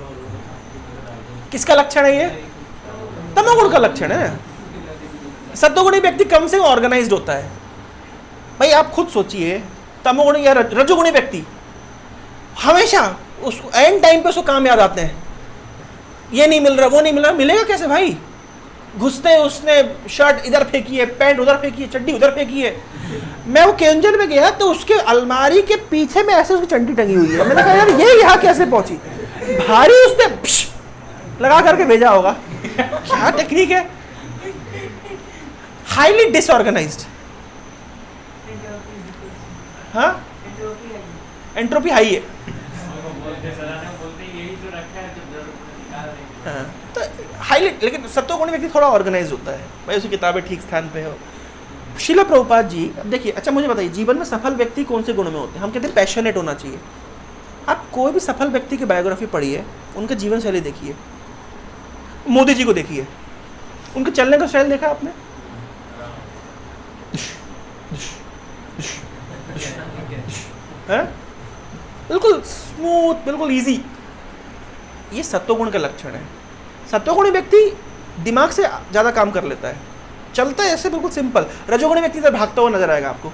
A: किसका लक्षण है ये? तमोगुण का लक्षण है। सत्वगुणी व्यक्ति कम से ऑर्गेनाइज्ड होता है। भाई आप खुद सोचिए, तमोगुणी या रजोगुणी व्यक्ति हमेशा उसको एंड टाइम पे उसको काम याद आते हैं, ये नहीं मिल रहा, वो नहीं मिल रहा, मिलेगा कैसे भाई? घुसते उसने शर्ट इधर फेंकी है, पैंट उधर फेंकी है, चड्डी उधर फेंकी है। मैं वो केंजल में गया तो उसके अलमारी के पीछे में ऐसे उसकी चंडी टंगी हुई है। मैंने कहा यार ये यहाँ कैसे पहुंची? भारी उसने लगा करके भेजा होगा। क्या टेक्निक है? Highly disorganised. हाँ, एंट्रोपी हाई है। हाँ, तो हाईली, लेकिन सत्वगुणी व्यक्ति थोड़ा ऑर्गेनाइज होता है भाई, उसकी किताबें ठीक स्थान पे हो। शिला प्रभुपाद जी, अब देखिए, अच्छा मुझे बताइए, जीवन में सफल व्यक्ति कौन से गुणों में होते हैं? हम कहते हैं पैशनेट होना चाहिए। आप कोई भी सफल व्यक्ति की बायोग्राफी पढ़िए, उनका जीवन शैली देखिए। मोदी जी को देखिए, उनके चलने का स्टाइल देखा आपने? बिल्कुल स्मूथ, बिल्कुल इजी। ये सत्वगुण का लक्षण है। सत्वगुणी व्यक्ति दिमाग से ज्यादा काम कर लेता है, चलता है ऐसे बिल्कुल सिंपल। रजोगुणी व्यक्ति तो भागता हुआ नजर आएगा आपको।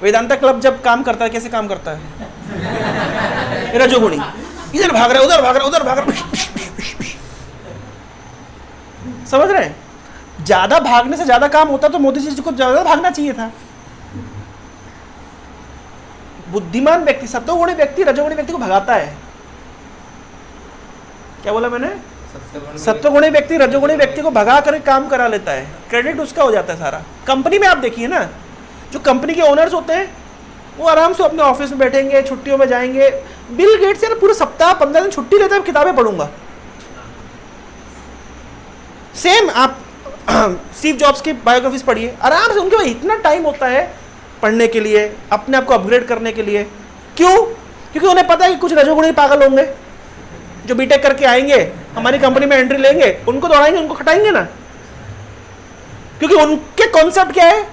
A: वेदांता क्लब जब काम करता है, कैसे काम करता है? रजोगुणी इधर भाग रहा है, उधर भाग रहा है, उधर भाग रहा है। समझ रहे हैं? ज्यादा भागने से ज्यादा काम होता तो मोदी जी को ज्यादा भागना चाहिए था। बुद्धिमान व्यक्ति, सत्वगुणी व्यक्ति रजोगुणी व्यक्ति को भगाता है। क्या बोला मैंने? सत्वगुणी व्यक्ति रजोगुणी व्यक्ति को भगा कर काम करा लेता है, क्रेडिट उसका हो जाता है सारा। कंपनी में आप देखिए ना, जो कंपनी के ओनर्स होते हैं वो आराम से अपने ऑफिस में बैठेंगे, छुट्टियों में जाएंगे। बिल गेट्स यार पूरे सप्ताह 15 दिन छुट्टी लेते हैं, किताबें पढ़ूंगा। सेम आप स्टीव जॉब्स की बायोग्राफीज पढ़िए, आराम से उनके पास इतना टाइम होता है पढ़ने के लिए, अपने आप को अपग्रेड करने के लिए। क्यों? क्योंकि उन्हें पता है कि कुछ रजोगुणी पागल होंगे जो बीटेक करके आएंगे, हमारी कंपनी में एंट्री लेंगे, उनको दौड़ाएंगे, उनको खटाएंगे ना। क्योंकि उनके कॉन्सेप्ट क्या है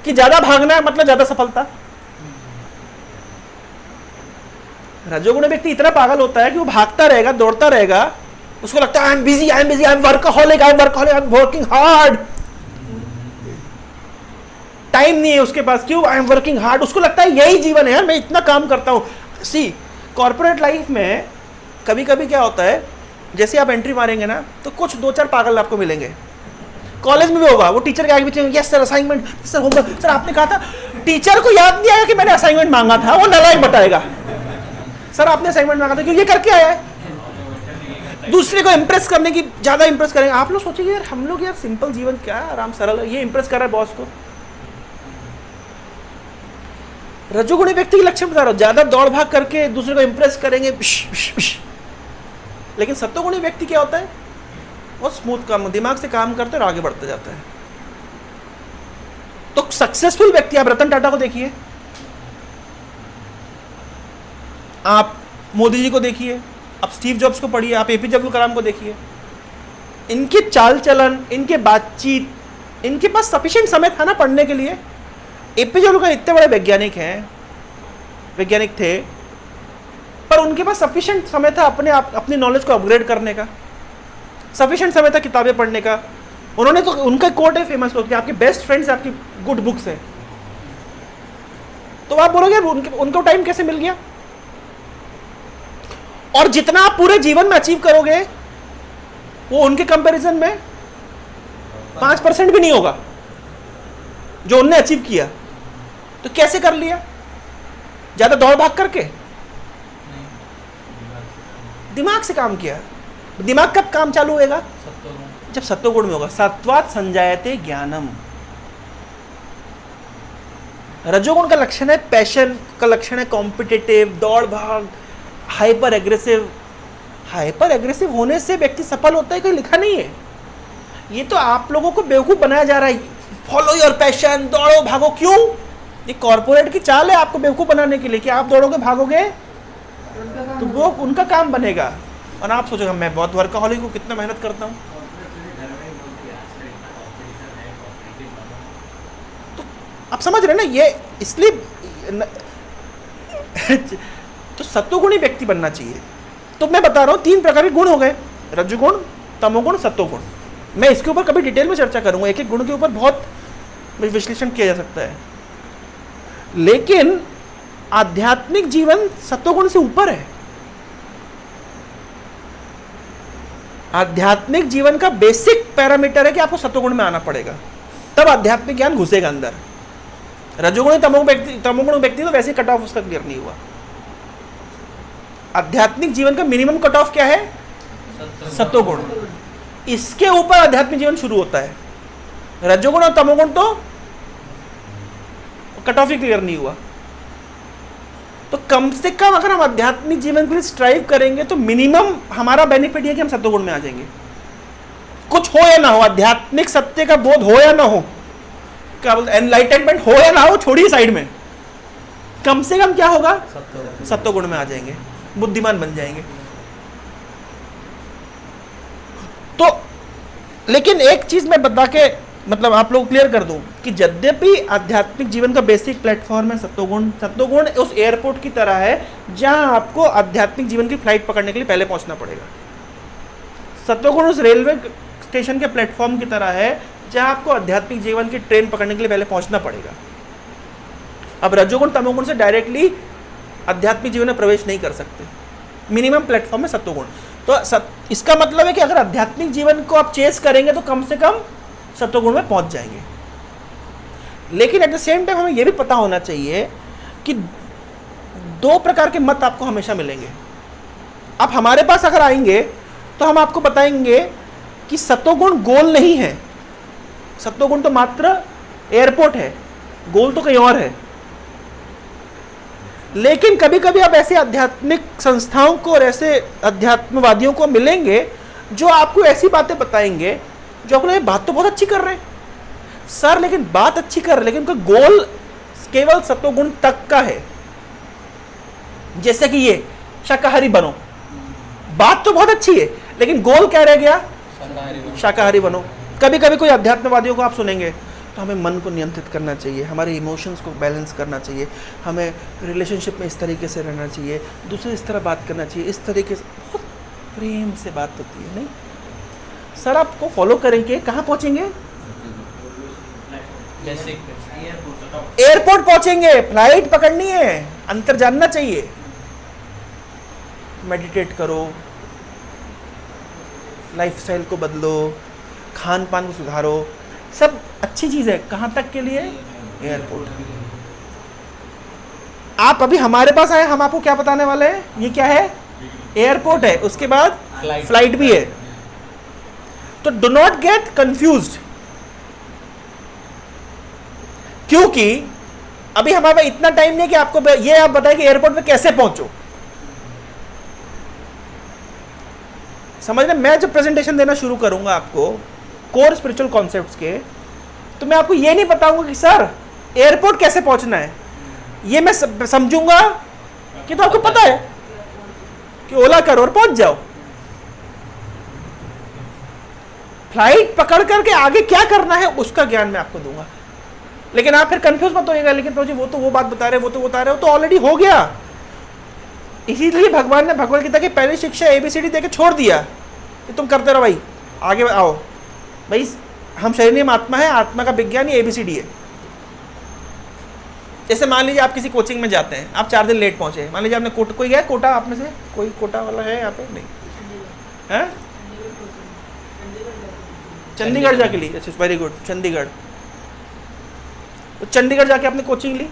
A: कि ज्यादा भागना है मतलब ज्यादा सफलता। रजोगुणी व्यक्ति इतना पागल होता है कि वो भागता रहेगा, दौड़ता रहेगा, उसको लगता है I am busy, I am busy, I am workaholic, I am workaholic, I am working hard. Time नहीं है उसके पास, क्यों? I am working hard. उसको लगता है यही जीवन है यार, मैं इतना काम करता हूं। सी कॉर्पोरेट लाइफ में कभी कभी क्या होता है, जैसे आप एंट्री मारेंगे ना तो कुछ 2-4 पागल आपको मिलेंगे। कॉलेज में भी होगा, वो टीचर के आगे पीछे, yes sir assignment, sir homework, sir आपने कहा था। टीचर को याद नहीं आया कि मैंने असाइनमेंट मांगा था, वो नालायक बताएगा सर आपने असाइनमेंट मांगा था, क्यों? ये करके आया है। दूसरे को इंप्रेस करने की, ज्यादा इंप्रेस करेंगे। आप लोग सोचिए यार, हम लोग यार सिंपल जीवन, क्या आराम सरल, ये इंप्रेस कर रहा है बॉस को। रजोगुणी व्यक्ति के लक्षण बता रहा हूं, ज्यादा दौड़ भाग करके दूसरे को इंप्रेस करेंगे। लेकिन सत्वगुणी व्यक्ति क्या होता है? वो स्मूथ काम, दिमाग से काम करते और आगे बढ़ते जाता है। तो सक्सेसफुल व्यक्ति, आप रतन टाटा को देखिए, आप मोदी जी को देखिए, आप स्टीव जॉब्स को पढ़िए, आप एपीजे अब्दुल कलाम को देखिए। इनके चाल चलन, इनके बातचीत, इनके पास सफिशिएंट समय था ना पढ़ने के लिए। एपीजे अब्दुल कलाम इतने बड़े वैज्ञानिक हैं, वैज्ञानिक थे, पर उनके पास सफिशिएंट समय था अपने आप, अपनी नॉलेज को अपग्रेड करने का, सफिशिएंट समय था किताबें पढ़ने का। उन्होंने तो, उनका कोट है फेमस कोट कि आपके बेस्ट फ्रेंड्स आपकी गुड बुक्स है। तो आप बोलोगे उनको टाइम कैसे मिल गया? और जितना आप पूरे जीवन में अचीव करोगे वो उनके कंपैरिजन में 5% भी नहीं होगा जो उनने अचीव किया। तो कैसे कर लिया? ज्यादा दौड़ भाग करके? दिमाग से काम किया। दिमाग कब काम चालू होगा? जब सत्वगुण में होगा। सत्वात् संजायते ज्ञानम। रजोगुण का लक्षण है पैशन, का लक्षण है कॉम्पिटिटिव, दौड़ भाग, हाइपर एग्रेसिव, हाइपर एग्रेसिव होने से व्यक्ति सफल होता है, कहीं लिखा नहीं है। ये तो आप लोगों को बेवकूफ बनाया जा रहा है। फॉलो योर पैशन, दौड़ो भागो। क्यों? ये कॉर्पोरेट की चाल है आपको बेवकूफ बनाने के लिए कि आप दौड़ोगे भागोगे तो वो उनका काम बनेगा, और आप सोचोगे मैं बहुत वर्कaholic हूँ, कितना मेहनत करता हूँ। तो आप समझ रहे ना, ये इसलिए तो सत्वगुणी व्यक्ति बनना चाहिए। तो मैं बता रहा हूँ 3 प्रकार के गुण हो गए, रजोगुण, तमोगुण, सत्वगुण। मैं इसके ऊपर कभी डिटेल में चर्चा करूंगा, एक एक गुण के ऊपर बहुत विश्लेषण किया जा सकता है। लेकिन आध्यात्मिक जीवन सत्वगुण से ऊपर है। आध्यात्मिक जीवन का बेसिक पैरामीटर है कि आपको सत्वगुण में आना पड़ेगा, तब आध्यात्मिक ज्ञान घुसेगा अंदर। रजोगुण तमोगुण व्यक्ति तो वैसे कट ऑफ उसका क्लियर नहीं हुआ। आध्यात्मिक जीवन का मिनिमम कट ऑफ क्या है? सत्वगुण। इसके ऊपर आध्यात्मिक जीवन शुरू होता है। रजोगुण और तमोगुण तो कट ऑफ ही क्लियर नहीं हुआ। तो कम से कम अगर हम आध्यात्मिक जीवन के लिए स्ट्राइव करेंगे तो मिनिमम हमारा बेनिफिट है कि हम सत्वगुण में आ जाएंगे। कुछ हो या ना हो, आध्यात्मिक सत्य का बोध हो या ना हो, क्या बोलते एनलाइटनमेंट हो या ना हो, छोड़िए साइड में, कम से कम क्या होगा? सत्वगुण में आ जाएंगे, बुद्धिमान बन जाएंगे। तो लेकिन एक चीज मैं बता के मतलब आप लोग क्लियर कर दूं कि यद्यपि आध्यात्मिक जीवन का बेसिक प्लेटफॉर्म है सत्वगुण। सत्वगुण उस एयरपोर्ट की तरह है जहां आपको आध्यात्मिक जीवन की फ्लाइट पकड़ने के लिए पहले पहुंचना पड़ेगा। सत्वगुण उस रेलवे स्टेशन के प्लेटफॉर्म की तरह है जहां आपको आध्यात्मिक जीवन की ट्रेन पकड़ने के लिए पहले पहुंचना पड़ेगा। अब रजोगुण तमोगुण से डायरेक्टली आध्यात्मिक जीवन में प्रवेश नहीं कर सकते। मिनिमम प्लेटफॉर्म है सत्वगुण। तो इसका मतलब है कि अगर आध्यात्मिक जीवन को आप चेस करेंगे तो कम से कम सत्वगुण में पहुंच जाएंगे। लेकिन एट द सेम टाइम हमें यह भी पता होना चाहिए कि 2 प्रकार के मत आपको हमेशा मिलेंगे। आप हमारे पास अगर आएंगे तो हम आपको बताएंगे कि सत्वगुण गोल नहीं है, सत्वगुण तो मात्र एयरपोर्ट है, गोल तो कहीं और है। लेकिन कभी कभी आप ऐसे आध्यात्मिक संस्थाओं को और ऐसे अध्यात्मवादियों को मिलेंगे जो आपको ऐसी बातें बताएंगे जो आपको लगे बात तो बहुत अच्छी कर रहे हैं सर, लेकिन बात अच्छी कर रहे हैं लेकिन उनका गोल केवल सत्वगुण तक का है। जैसे कि ये शाकाहारी बनो, बात तो बहुत अच्छी है लेकिन गोल क्या रह गया? शाकाहारी बनो। कभी कभी कोई अध्यात्मवादियों को आप सुनेंगे तो हमें मन को नियंत्रित करना चाहिए, हमारे इमोशंस को बैलेंस करना चाहिए, हमें रिलेशनशिप में इस तरीके से रहना चाहिए, दूसरे इस तरह बात करना चाहिए, इस तरीके से बहुत प्रेम से बात होती है। नहीं सर, आपको फॉलो करेंगे कहाँ पहुंचेंगे? एयरपोर्ट पहुंचेंगे, फ्लाइट पकड़नी है, अंतर जानना चाहिए। मेडिटेट करो, लाइफस्टाइल को बदलो, खान पान को सुधारो, सब अच्छी चीज है। कहां तक के लिए? एयरपोर्ट। आप अभी हमारे पास आए, हम आपको क्या बताने वाले हैं? ये क्या है? एयरपोर्ट है, उसके बाद फ्लाइट भी है। तो डू नॉट गेट कंफ्यूज्ड, क्योंकि अभी हमारे पास इतना टाइम नहीं है कि आपको ये आप बताएं कि एयरपोर्ट पे कैसे पहुंचो। समझ रहे? मैं जब प्रेजेंटेशन देना शुरू करूंगा आपको कोर स्पिरिचुअल कॉन्सेप्ट्स के, तो मैं आपको ये नहीं बताऊंगा कि सर एयरपोर्ट कैसे पहुंचना है। ये मैं समझूंगा कि तो आपको पता है कि ओला करो और पहुंच जाओ। फ्लाइट पकड़ करके आगे क्या करना है उसका ज्ञान मैं आपको दूंगा। लेकिन आप फिर कंफ्यूज मत होइएगा, लेकिन तो वो तो वो बात बता रहे, वो तो बता रहे, वो तो ऑलरेडी हो गया। इसीलिए भगवान ने भगवद गीता की पहली शिक्षा ABCD देके छोड़ दिया कि तुम करते रहो भाई, आगे आओ भाई। हम शरीर में आत्मा है, आत्मा का विज्ञान ही ABCD है। जैसे मान लीजिए आप किसी कोचिंग में जाते हैं, आप 4 दिन लेट पहुंचे। मान लीजिए आपने कोई गया कोटा, आप में से कोई कोटा वाला है यहाँ पे? नहीं है? चंडीगढ़ जाके ली? अच्छा, वेरी गुड, चंडीगढ़। तो चंडीगढ़ जाके आपने कोचिंग ली।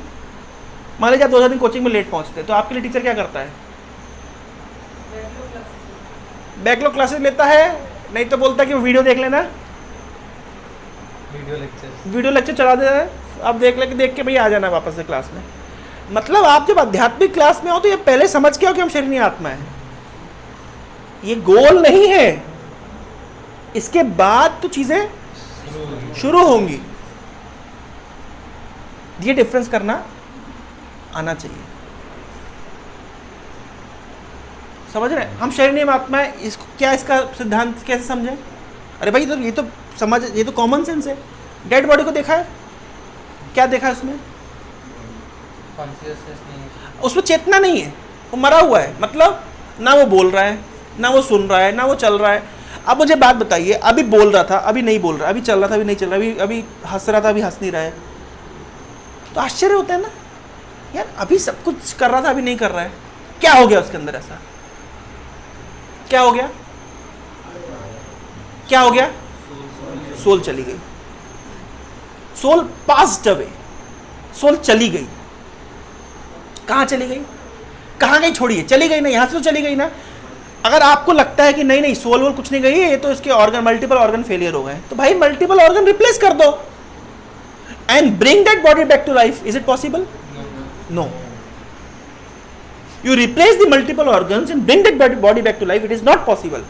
A: मान लीजिए आप 2 दिन कोचिंग में लेट पहुंचते हैं, तो आपके लिए टीचर क्या करता है? बैकलॉग क्लासेस लेता है, नहीं तो बोलता है कि वीडियो देख लेना, वीडियो लेक्चर चला देता है, आप देख के भैया आ जाना वापस से क्लास में। मतलब आप जब आध्यात्मिक क्लास में हो तो ये पहले समझ के हो कि हम शरीर नहीं आत्मा है। ये गोल नहीं है, इसके बाद तो चीजें शुरू होंगी। ये डिफरेंस करना आना चाहिए। समझ रहे हैं? हम शरीर नियम आत्मा है, इसको क्या, इसका सिद्धांत कैसे समझें? अरे भाई, तो ये तो समझ, ये तो कॉमन सेंस है। डेड बॉडी को देखा है, क्या देखा है उसमें?
D: कॉन्शियसनेस नहीं है,
A: उसमें चेतना नहीं है, वो मरा हुआ है। मतलब ना वो बोल रहा है, ना वो सुन रहा है, ना वो चल रहा है। अब मुझे बात बताइए, अभी बोल रहा था, अभी नहीं बोल रहा, अभी चल रहा था, अभी नहीं चल रहा, अभी हंस रहा था, अभी हंस नहीं रहा है, तो आश्चर्य होता है ना यार, अभी सब कुछ कर रहा था, अभी नहीं कर रहा है। क्या हो गया उसके अंदर? ऐसा क्या हो गया? क्या हो गया? सोल चली गई, सोल पास्ड अवे, सोल चली गई। कहां चली गई? कहां गई? छोड़िए, चली गई ना, यहां से तो चली गई ना। अगर आपको लगता है कि नहीं नहीं सोल वोल कुछ नहीं गई है, ये तो इसके ऑर्गन, मल्टीपल ऑर्गन फेलियर हो गए, तो भाई मल्टीपल ऑर्गन रिप्लेस कर दो and bring that body back to life. Is it possible? No. You replace the multiple organs and bring that body back to life. It is not possible.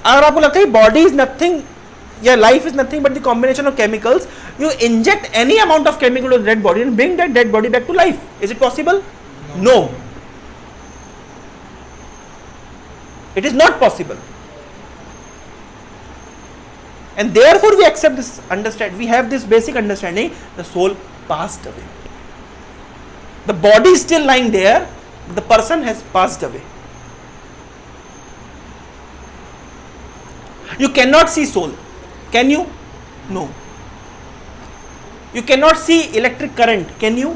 A: अगर आपको लगता है body is nothing या life is nothing but the combination of chemicals, you inject any amount of chemical to the dead body and bring that dead body back to life. Is it possible? No. It is not possible. And therefore we accept this, understand, we have this basic understanding, the soul passed away. The body is still lying there, the person has passed away. You cannot see soul, can you? No. You cannot see electric current, can you?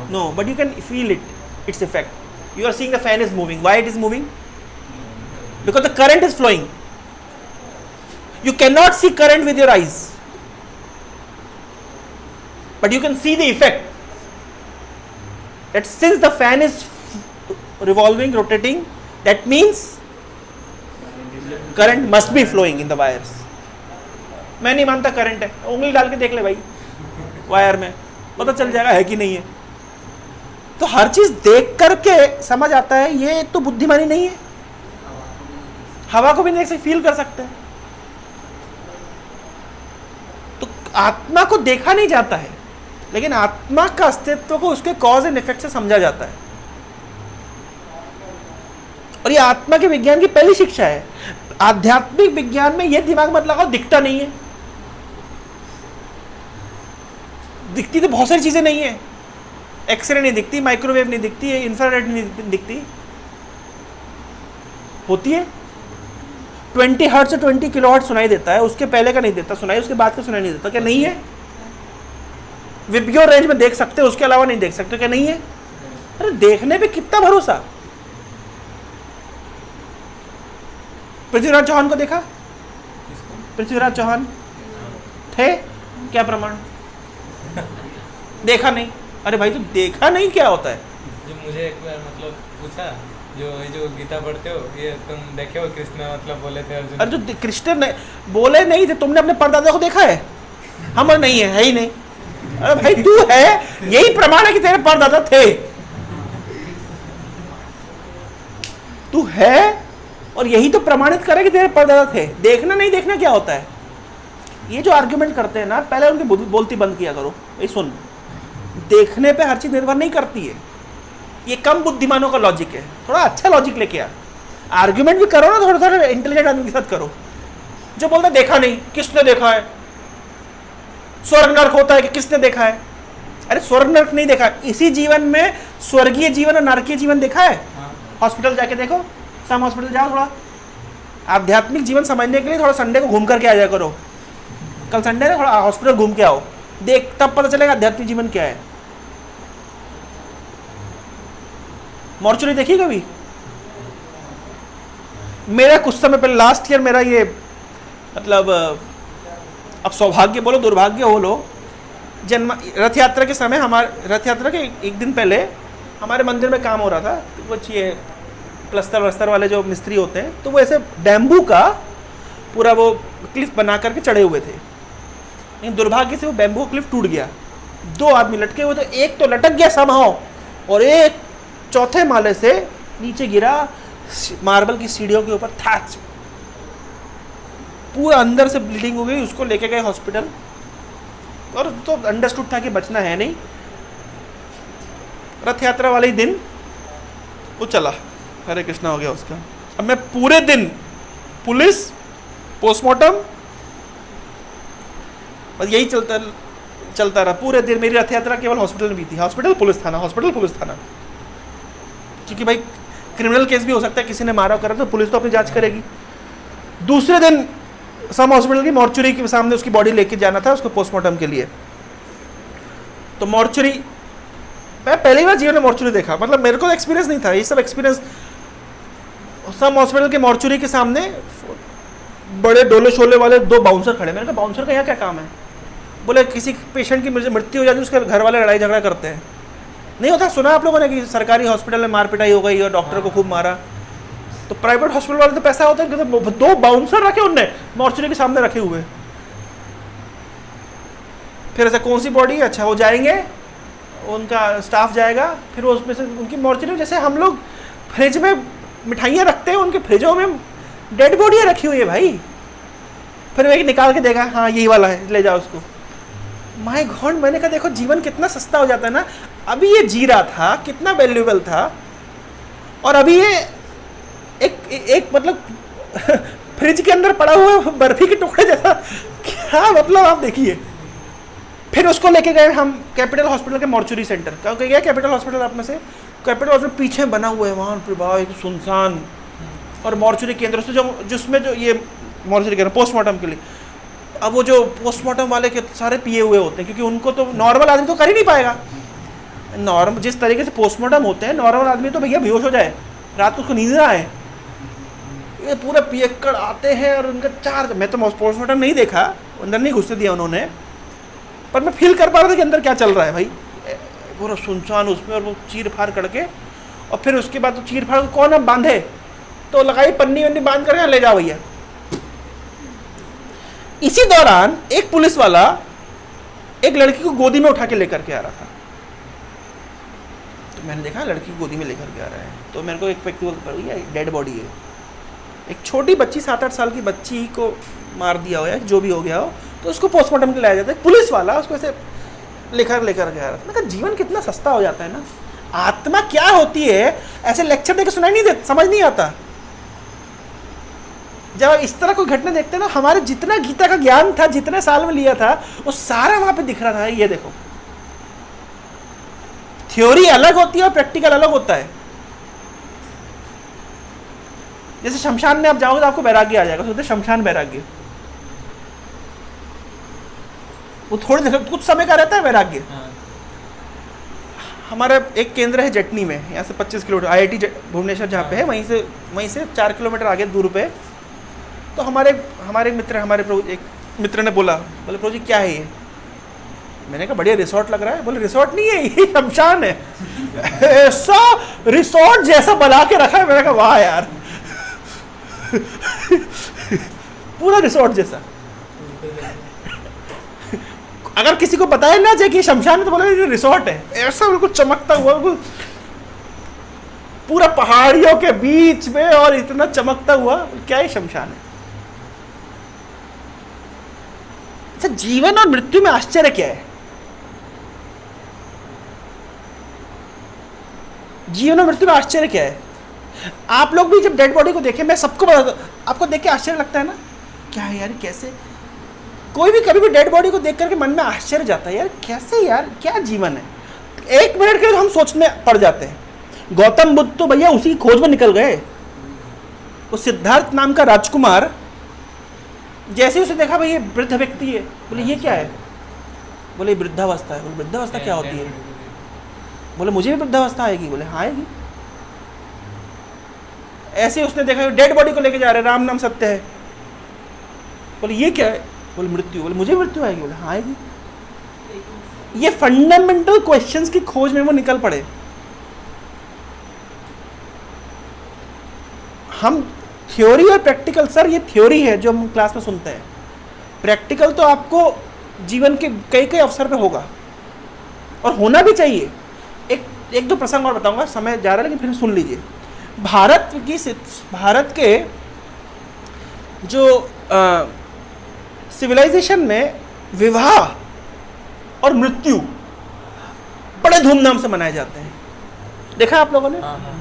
A: No, but you can feel it, its effect. You are seeing the fan is moving. Why it is moving? Because the current is flowing. You cannot see current with your eyes, but you can see the effect. That since the fan is revolving, rotating, that means current must be flowing in the wires. मैं नहीं मानता करंट है, उंगली डाल के देख ले भाई वायर में, पता चल जाएगा है कि नहीं है। तो हर चीज देख करके समझ आता है, ये तो बुद्धिमानी नहीं है। हवा को भी देख सकते, फील कर सकते हैं। तो आत्मा को देखा नहीं जाता है, लेकिन आत्मा का अस्तित्व को उसके कॉज एंड इफेक्ट से समझा जाता है। और ये आत्मा के विज्ञान की पहली शिक्षा है। आध्यात्मिक विज्ञान में ये दिमाग मत लगाओ दिखता नहीं है। दिखती तो बहुत सारी चीजें नहीं है, एक्सरे नहीं दिखती, माइक्रोवेव नहीं दिखती, इंफ्रारेड नहीं दिखती, होती है 20 हर्ट्ज से 20 किलोहर्ट्ज सुनाई देता है, उसके पहले का नहीं देता सुनाई, उसके बाद का सुनाई नहीं देता, क्या नहीं है? विबियो रेंज में देख सकते हो, उसके अलावा नहीं देख सकते, क्या नहीं है? अरे देखने पे कितना भरोसा। पृथ्वीराज चौहान को देखा? पृथ्वीराज चौहान थे, क्या प्रमाण? देखा नहीं। अरे भाई, तो देखा नहीं क्या होता है?
D: जो मुझे एक बार मतलब पूछा, जो गीता पढ़ते हो, ये तुम देखे हो कृष्ण मतलब बोले थे अर्जुन?
A: अरे जो कृष्ण ने बोले नहीं थे, तुमने अपने परदादा को देखा है? हम नहीं है ही नहीं। अरे भाई तू है, यही प्रमाण है कि तेरे परदादा थे। तू है और यही तो प्रमाणित करे कि तेरे परदादा थे। देखना नहीं देखना क्या होता है? ये जो आर्ग्यूमेंट करते हैं ना, पहले उनकी बोलती बंद किया करो। ये सुन, देखने पे हर चीज निर्भर नहीं करती है। ये कम बुद्धिमानों का लॉजिक है, थोड़ा अच्छा लॉजिक लेके आ। आर्ग्यूमेंट भी करो ना, थोड़ा थोड़ा इंटेलिजेंट आदमी के साथ करो। जो बोलता है देखा नहीं, किसने देखा है? स्वर्ग नरक होता है कि किसने देखा है? अरे स्वर्ग नरक नहीं देखा, इसी जीवन में स्वर्गीय जीवन और नरकीय जीवन देखा है। हॉस्पिटल जाके देखो, सम हॉस्पिटल जाओ, थोड़ा आध्यात्मिक जीवन समझने के लिए थोड़ा संडे को घूम करके आ जाया करो। कल संडे है, थोड़ा हॉस्पिटल घूम के आओ, देख तब पता चलेगा आध्यात्मिक जीवन क्या है। मॉर्चुरी देखी कभी? मेरा कुछ समय पहले, लास्ट ईयर, मेरा ये मतलब अब सौभाग्य बोलो दुर्भाग्य बोलो, जन्म रथ यात्रा के समय, हमारे रथ यात्रा के एक दिन पहले हमारे मंदिर में काम हो रहा था। तो कुछ ये प्लस्तर वस्तर वाले जो मिस्त्री होते हैं, तो वो ऐसे बैम्बू का पूरा वो क्लिफ बना करके चढ़े हुए थे। लेकिन दुर्भाग्य से वो बैम्बू क्लिफ टूट गया, 2 आदमी लटके हुए, तो एक तो लटक गया समहाउ और एक चौथे माले से नीचे गिरा, मार्बल की सीढ़ियों के ऊपर थैच, पूरा अंदर से ब्लीडिंग हो गई। उसको लेके गए हॉस्पिटल, और तो अंडरस्टूड था कि बचना है नहीं। रथ यात्रा वाले ही दिन वो चला, हरे कृष्णा हो गया उसका। अब मैं पूरे दिन पुलिस, पोस्टमार्टम, बस यही चलता रहा पूरे दिन। मेरी रथ यात्रा केवल हॉस्पिटल में भी थी, हॉस्पिटल पुलिस थाना, हॉस्पिटल पुलिस थाना, क्योंकि भाई क्रिमिनल केस भी हो सकता है, किसी ने मारा करा तो पुलिस तो अपनी जांच करेगी। दूसरे दिन सम हॉस्पिटल की मॉर्चुरी के सामने उसकी बॉडी लेके जाना था उसको पोस्टमार्टम के लिए। तो मॉर्चुरी, मैं पहली बार जीवन में मॉर्चुरी देखा, मतलब मेरे को एक्सपीरियंस नहीं था ये सब एक्सपीरियंस। सम हॉस्पिटल के मॉर्चुरी के सामने बड़े डोले शोले वाले 2 बाउंसर खड़े। मैंने कहा बाउंसर का यहाँ क्या काम है? बोले किसी पेशेंट की मृत्यु हो जाती है, उसके घर वाले लड़ाई झगड़ा करते हैं। नहीं होता, सुना आप लोगों ने कि सरकारी हॉस्पिटल में मार पिटाई हो गई और डॉक्टर को खूब मारा। तो प्राइवेट हॉस्पिटल वाले तो पैसा होता है, तो 2 बाउंसर रखे उनने मॉर्चुरी के सामने रखे हुए। फिर ऐसा कौन सी बॉडी है? अच्छा वो जाएंगे, उनका स्टाफ जाएगा, फिर वो उसमें से उनकी मॉर्चुरी में जैसे हम लोग फ्रिज में मिठाइयाँ रखते हैं, उनके फ्रिजों में डेड बॉडियाँ रखी हुई है भाई। फिर वो एक निकाल के देगा, हाँ यही वाला है, ले जाओ उसको। माय गॉड, मैंने कहा देखो जीवन कितना सस्ता हो जाता है ना। अभी ये जी रहा था, कितना वैल्यूएबल था, और अभी ये एक मतलब फ्रिज के अंदर पड़ा हुआ बर्फी के टुकड़े जैसा। क्या मतलब, आप देखिए। फिर उसको लेके गए हम कैपिटल हॉस्पिटल के मॉर्चुरी सेंटर। क्या गया कैपिटल हॉस्पिटल आप में से? कैपिटल हॉस्पिटल पीछे बना हुआ है, वहाँ पर भाई सुनसान, और मॉर्चुरी केंद्र से जो जिसमें जो ये मॉर्चुरी केंद्र पोस्टमार्टम के लिए, अब वो जो पोस्टमार्टम वाले के सारे पिए हुए होते हैं, क्योंकि उनको तो नॉर्मल आदमी तो कर ही नहीं पाएगा। नॉर्मल जिस तरीके से पोस्टमार्टम होते हैं, नॉर्मल आदमी तो भैया बेहोश हो जाए, रात को उसको नींद ना आए। ये पूरा पियक्कड़ आते हैं और उनका चार्ज। मैं तो पोस्टमार्टम नहीं देखा, अंदर नहीं घुसने दिया उन्होंने, पर मैं फील कर पा रहा था कि अंदर क्या चल रहा है भाई। पूरा सुनसान उसमें, और वो चीर फाड़ करके, और फिर उसके बाद तो चीर फाड़ कौन अब बांधे, तो लगाई पन्नी वन्नी बांध कर ले जाओ भैया। इसी दौरान एक पुलिस वाला एक लड़की को गोदी में उठा के लेकर के आ रहा था। तो मैंने देखा लड़की को गोदी में लेकर के आ रहा है, तो मेरे को एक व्यक्ति बोलता भैया डेड बॉडी है। एक छोटी बच्ची 7-8 साल की बच्ची को मार दिया हो या जो भी हो गया हो, तो उसको पोस्टमार्टम के लिए लाया जाता है। पुलिस वाला उसको ऐसे लेकर के आ रहा था। मैं कहा जीवन कितना सस्ता हो जाता है ना। आत्मा क्या होती है ऐसे लेक्चर देकर सुनाई नहीं देता, समझ नहीं आता। जब इस तरह कोई घटना देखते हैं ना, हमारे जितना गीता का ज्ञान था, जितने साल में लिया था, वो सारा वहां पे दिख रहा था। ये देखो, थ्योरी अलग होती है और प्रैक्टिकल अलग होता है। जैसे शमशान में आप जाओगे तो आपको वैराग्य आ जाएगा, सोचते शमशान वैराग्य, वो थोड़ी देर कुछ समय का रहता है वैराग्य। हमारा एक केंद्र है जटनी में, यहाँ से 25 किलोमीटर, IIT भुवनेश्वर जहाँ पे है, वहीं से 4 किलोमीटर आगे दूर पे। तो हमारे एक मित्र ने बोले प्रभु जी क्या है ये? मैंने कहा बढ़िया रिसोर्ट लग रहा है। बोले रिसोर्ट नहीं है, ये शमशान है। ऐसा रिसोर्ट जैसा बना के रखा है। मैंने कहा वाह यार, पूरा रिसोर्ट जैसा। अगर किसी को बताया ना जाए कि शमशान है तो बोले ये रिसोर्ट है। ऐसा बिल्कुल चमकता हुआ, बिल्कुल पूरा पहाड़ियों के बीच में, और इतना चमकता हुआ, क्या ये शमशान है? अच्छा, जीवन और मृत्यु में आश्चर्य क्या है? जीवन और मृत्यु में आश्चर्य क्या है? आप लोग भी जब डेड बॉडी को देखें, मैं सबको बता, आपको देख के आश्चर्य लगता है ना, क्या है यार, कैसे? कोई भी कभी भी डेड बॉडी को देख करके मन में आश्चर्य जाता है, यार कैसे, यार क्या जीवन है? 1 मिनट के लिए हम सोचने पड़ जाते हैं। गौतम बुद्ध तो भैया उसी की खोज में निकल गए। वो सिद्धार्थ नाम का राजकुमार, जैसे उसे देखा भाई ये वृद्ध व्यक्ति है, बोले ये क्या है? बोले वृद्धावस्था है। बोले वृद्धावस्था क्या होती है? बोले मुझे भी वृद्धावस्था आएगी। बोले हाँ आएगी। ऐसे उसने देखा डेड बॉडी को लेके जा रहे, राम नाम सत्य है। बोले ये क्या है? बोले मृत्यु। बोले मुझे मृत्यु आएगी। बोले हाँ आएगी। ये फंडामेंटल क्वेश्चंस की खोज में वो निकल पड़े। हम थ्योरी और प्रैक्टिकल, सर ये थ्योरी है जो हम क्लास में सुनते हैं, प्रैक्टिकल तो आपको जीवन के कई कई अवसर पे होगा, और होना भी चाहिए। एक दो प्रसंग और बताऊंगा, समय जा रहा है लेकिन फिर सुन लीजिए। भारत के जो सिविलाइजेशन में विवाह और मृत्यु बड़े धूमधाम से मनाए जाते हैं। देखा आप लोगों ने?
D: हाँ हाँ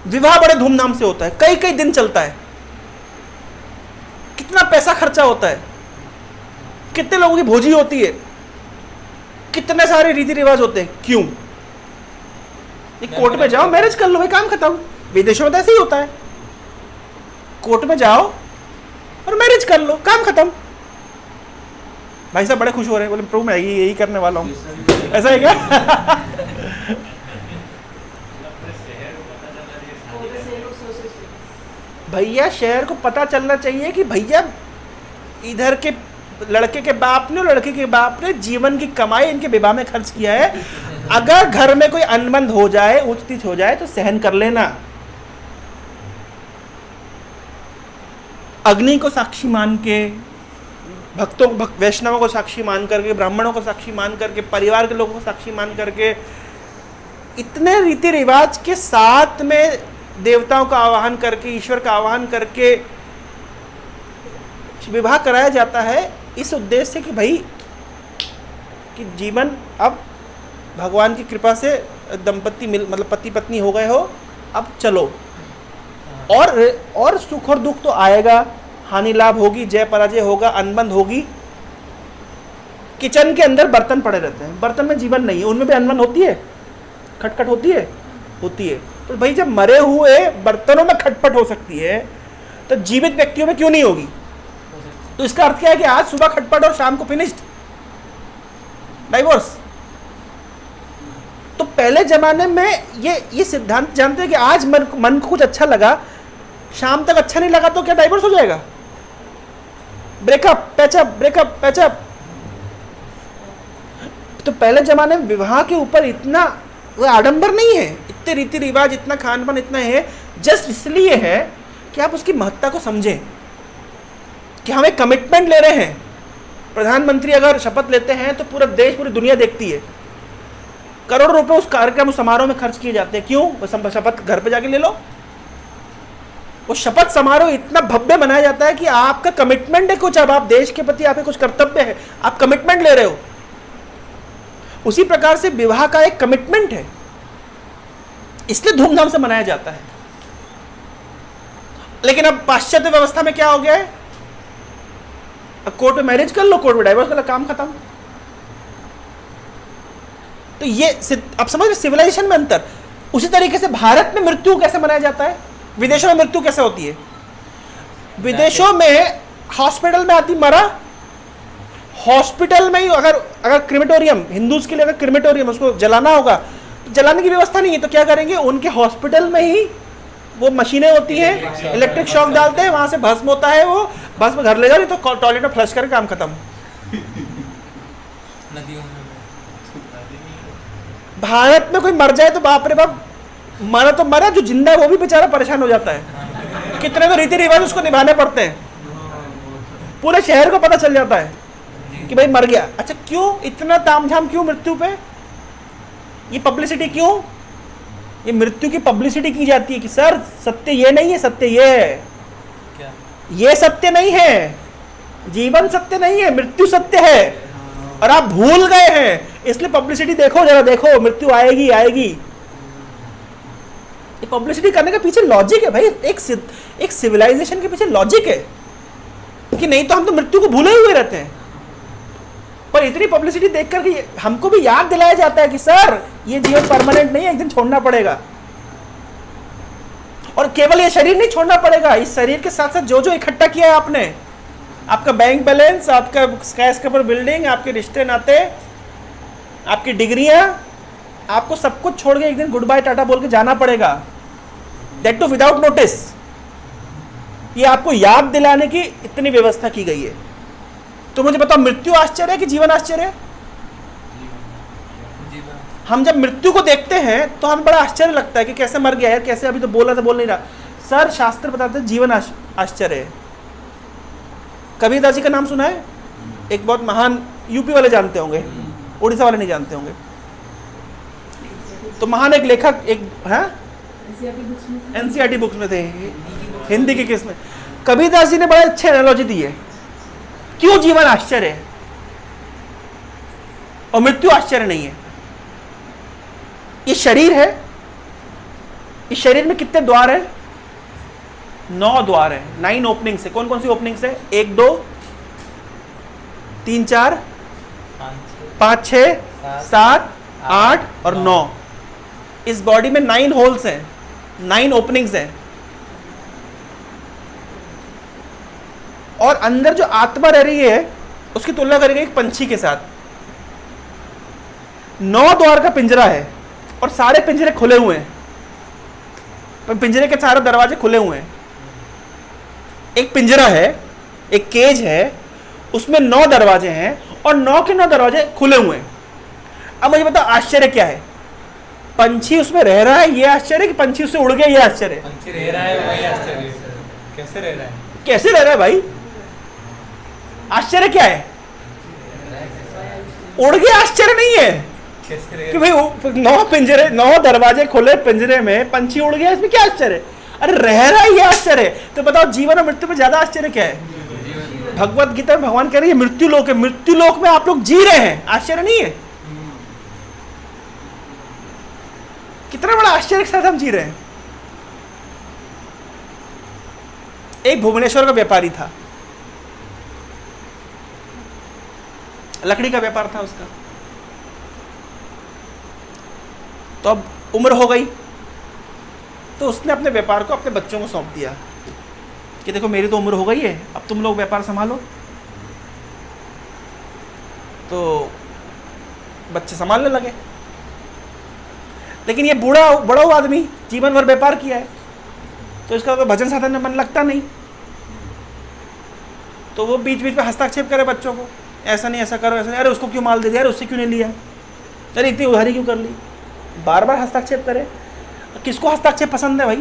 A: विवाह बड़े धूमधाम से होता है, कई कई दिन चलता है, कितना पैसा खर्चा होता है, कितने लोगों की भोजी होती है, कितने सारे रीति रिवाज होते हैं। क्यों? एक कोर्ट में जाओ, मैरिज कर लो भाई, काम खत्म। विदेशों में तो ऐसे ही होता है, कोर्ट में जाओ और मैरिज कर लो, काम खत्म। भाई साहब बड़े खुश हो रहे हैं, बोले प्रभु मैं यही करने वाला हूँ। ऐसा है क्या? भैया शहर को पता चलना चाहिए कि भैया इधर के लड़के के बाप ने, लड़के के बाप ने जीवन की कमाई इनके विवाह में खर्च किया है। अगर घर में कोई अनबन हो जाए, ऊंच नीच हो जाए तो सहन कर लेना। अग्नि को साक्षी मान के, भक्तों वैष्णवों को साक्षी मान करके, ब्राह्मणों को साक्षी मान करके, परिवार के लोगों को साक्षी मान करके, इतने रीति रिवाज के साथ में देवताओं का आवाहन करके, ईश्वर का आवाहन करके विवाह कराया जाता है, इस उद्देश्य से कि भाई कि जीवन अब भगवान की कृपा से दंपति मतलब पति पत्नी हो गए हो, अब चलो। और सुख और दुख तो आएगा, हानि लाभ होगी, जय पराजय होगा, अनबन होगी। किचन के अंदर बर्तन पड़े रहते हैं, बर्तन में जीवन नहीं है, उनमें भी अनबन होती है, खटखट होती है, होती है। तो भाई जब मरे हुए बर्तनों में खटपट हो सकती है तो जीवित व्यक्तियों में क्यों नहीं होगी? तो इसका अर्थ क्या है कि आज सुबह खटपट और शाम को फिनिश्ड, डाइवोर्स। तो पहले जमाने में ये सिद्धांत जानते हैं कि आज मन को कुछ अच्छा लगा, शाम तक अच्छा नहीं लगा तो क्या डाइवोर्स हो जाएगा? Breakup, patchup, breakup, patchup. तो पहले जमाने में विवाह के ऊपर इतना वो आडंबर नहीं है, इतने रीति रिवाज, इतना खान पान इतना है, जस्ट इसलिए है कि आप उसकी महत्ता को समझें कि हम एक कमिटमेंट ले रहे हैं। प्रधानमंत्री अगर शपथ लेते हैं तो पूरा देश, पूरी दुनिया देखती है, करोड़ों रुपए उस कार्यक्रम, उस समारोह में खर्च किए जाते हैं। क्यों? वो शपथ घर पे जाके ले लो। वो शपथ समारोह इतना भव्य बनाया जाता है कि आपका कमिटमेंट है कुछ, अब आप देश के प्रति आपके कुछ कर्तव्य है, आप कमिटमेंट ले रहे हो। उसी प्रकार से विवाह का एक कमिटमेंट है, इसलिए धूमधाम से मनाया जाता है। लेकिन अब पाश्चात्य व्यवस्था में क्या हो गया है? अब कोर्ट में मैरिज कर लो, कोर्ट में डाइवोर्स कर लो, काम खत्म। तो ये अब समझ रहे सिविलाइजेशन में अंतर। उसी तरीके से भारत में मृत्यु कैसे मनाया जाता है, विदेशों में मृत्यु कैसे होती है? विदेशों में हॉस्पिटल में आदमी मरा, हॉस्पिटल में ही अगर क्रिमेटोरियम, हिंदूज के लिए अगर क्रिमेटोरियम उसको जलाना होगा, तो जलाने की व्यवस्था नहीं है, तो क्या करेंगे? उनके हॉस्पिटल में ही वो मशीनें होती हैं, इलेक्ट्रिक शॉक डालते हैं, वहां से भस्म होता है, वो भस्म घर ले जाओ, नहीं तो टॉयलेट में फ्लश करके काम खत्म।
D: नदियों में
A: भारत में कोई मर जाए तो बाप रे बाप, मरा तो मरा, जो जिंदा है वो भी बेचारा परेशान हो जाता है। कितने तो रीति रिवाज उसको निभाने पड़ते हैं, पूरे शहर को पता चल जाता है कि भाई मर गया। अच्छा क्यों इतना तामझाम, क्यों मृत्यु पे ये पब्लिसिटी? क्यों ये मृत्यु की पब्लिसिटी की जाती है कि सर सत्य ये नहीं है, सत्य ये है।
D: क्या?
A: ये सत्य नहीं है, जीवन सत्य नहीं है, मृत्यु सत्य है, और आप भूल गए हैं, इसलिए पब्लिसिटी देखो, जरा देखो, मृत्यु आएगी आएगी। ये पब्लिसिटी करने के पीछे लॉजिक है भाई, एक सिविलाइजेशन के पीछे लॉजिक है कि नहीं तो हम तो मृत्यु को भूले हुए रहते हैं। पर इतनी पब्लिसिटी देखकर कि हमको भी याद दिलाया जाता है कि सर ये जीवन परमानेंट नहीं है, एक दिन छोड़ना पड़ेगा। और केवल ये शरीर नहीं छोड़ना पड़ेगा, इस शरीर के साथ साथ जो जो इकट्ठा किया है आपने, आपका बैंक बैलेंस, आपका स्काईस्क्रैपर बिल्डिंग, आपके रिश्ते नाते, आपकी डिग्रियां, आपको सब कुछ छोड़ के एक दिन गुड बाय टाटा बोल के जाना पड़ेगा, दैट टू विदाउट नोटिस। ये आपको याद दिलाने की इतनी व्यवस्था की गई है। तो मुझे बताओ, मृत्यु आश्चर्य है कि जीवन आश्चर्य है? हम जब मृत्यु को देखते हैं तो हमें बड़ा आश्चर्य लगता है कि कैसे मर गया यार, कैसे, अभी तो बोला था, बोल नहीं रहा। सर शास्त्र बताते हैं जीवन आश्चर्य है। कबीरदास जी का नाम सुना है? एक बहुत महान, यूपी वाले जानते होंगे, उड़ीसा वाले नहीं जानते होंगे। तो महान एक लेखक, एक है
C: एनसीईआरटी बुक्स में था।
A: एनसीईआरटी बुक्स में थे, हिंदी के केस में। कबीरदास जी ने बड़े अच्छे एनालॉजी दी है, क्यों जीवन आश्चर्य है और मृत्यु आश्चर्य नहीं है। ये शरीर है, इस शरीर में कितने द्वार है? 9 द्वार है, 9 ओपनिंग्स है। कौन कौन सी ओपनिंग्स है? 1 2 3 4 5 6 7 8 और 9। इस बॉडी में 9 होल्स हैं, 9 ओपनिंग्स हैं। और अंदर जो आत्मा रह रही है उसकी तुलना करेंगे एक पंछी के साथ। 9 द्वार का पिंजरा है और सारे पिंजरे खुले हुए हैं, पिंजरे के सारे दरवाजे खुले हुए हैं। एक पिंजरा है, एक केज है, उसमें 9 दरवाजे हैं और 9 के 9 दरवाजे खुले हुए हैं। अब मुझे बताओ आश्चर्य क्या है? पंछी उसमें रह रहा है ये आश्चर्य, कि पंछी उससे उड़ गया ये आश्चर्य?
D: पंछी रह रहा है वही आश्चर्य। कैसे रह रहा है?
A: कैसे रह रहा है भाई? आश्चर्य क्या है? उड़ गया आश्चर्य नहीं है
D: कैसे रह
A: कि भाई 9 पिंजरे, 9 दरवाजे खुले पिंजरे में पंछी उड़ गया, इसमें क्या आश्चर्य है? अरे रह रहा है ये आश्चर्य। तो बताओ जीवन और मृत्यु में ज्यादा आश्चर्य क्या है? भगवत गीता में भगवान कह रहे हैं मृत्यु लोक है, मृत्यु लोक में आप लोग जी रहे हैं, आश्चर्य नहीं है? कितना बड़ा आश्चर्य के साथ हम जी रहे हैं। एक भुवनेश्वर का व्यापारी था, लकड़ी का व्यापार था उसका। तो अब उम्र हो गई, तो उसने अपने व्यापार को अपने बच्चों को सौंप दिया कि देखो मेरी तो उम्र हो गई है, अब तुम लोग व्यापार संभालो। तो बच्चे संभालने लगे। लेकिन ये बड़ा हुआ आदमी जीवन भर व्यापार किया है, तो इसका तो भजन साधन में मन लगता नहीं। तो वो बीच बीच में हस्ताक्षेप करे बच्चों को, ऐसा नहीं ऐसा करो, ऐसा नहीं, अरे उसको क्यों माल दे दिया, अरे उससे क्यों नहीं लिया, अरे इतनी उधारी क्यों कर ली, बार बार हस्ताक्षेप करे। किसको हस्ताक्षेप पसंद है भाई?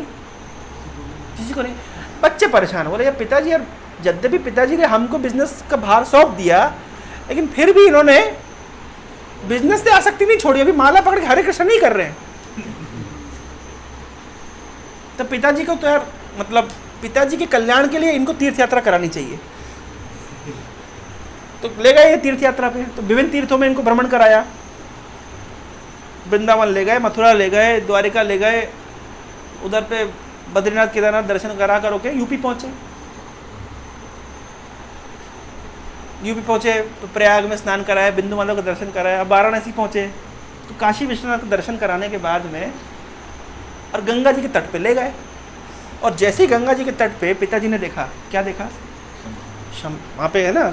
A: किसी को नहीं। बच्चे परेशान हो रहे, यार पिताजी, यार यद्यपि पिताजी ने हमको बिजनेस का भार सौंप दिया, लेकिन फिर भी इन्होंने बिजनेस से आसक्ति नहीं छोड़ी, अभी माला पकड़ के हरे कृष्ण नहीं कर रहे हैं। तो पिताजी को तो यार मतलब पिताजी के कल्याण के लिए इनको तीर्थ यात्रा करानी चाहिए। तो ले गए तीर्थ यात्रा पे, तो विभिन्न तीर्थों में इनको भ्रमण कराया। वृंदावन ले गए, मथुरा ले गए, द्वारिका ले गए, उधर पे बद्रीनाथ केदारनाथ दर्शन करा कर के यूपी पहुंचे। यूपी पहुंचे तो प्रयाग में स्नान कराया, बिंदु माता का दर्शन कराया। अब वाराणसी पहुंचे तो काशी विश्वनाथ का दर्शन कराने के बाद में और गंगा जी के तट पे ले गए। और जैसे ही गंगा जी के तट पे पिताजी ने देखा, क्या देखा? वहाँ पे है ना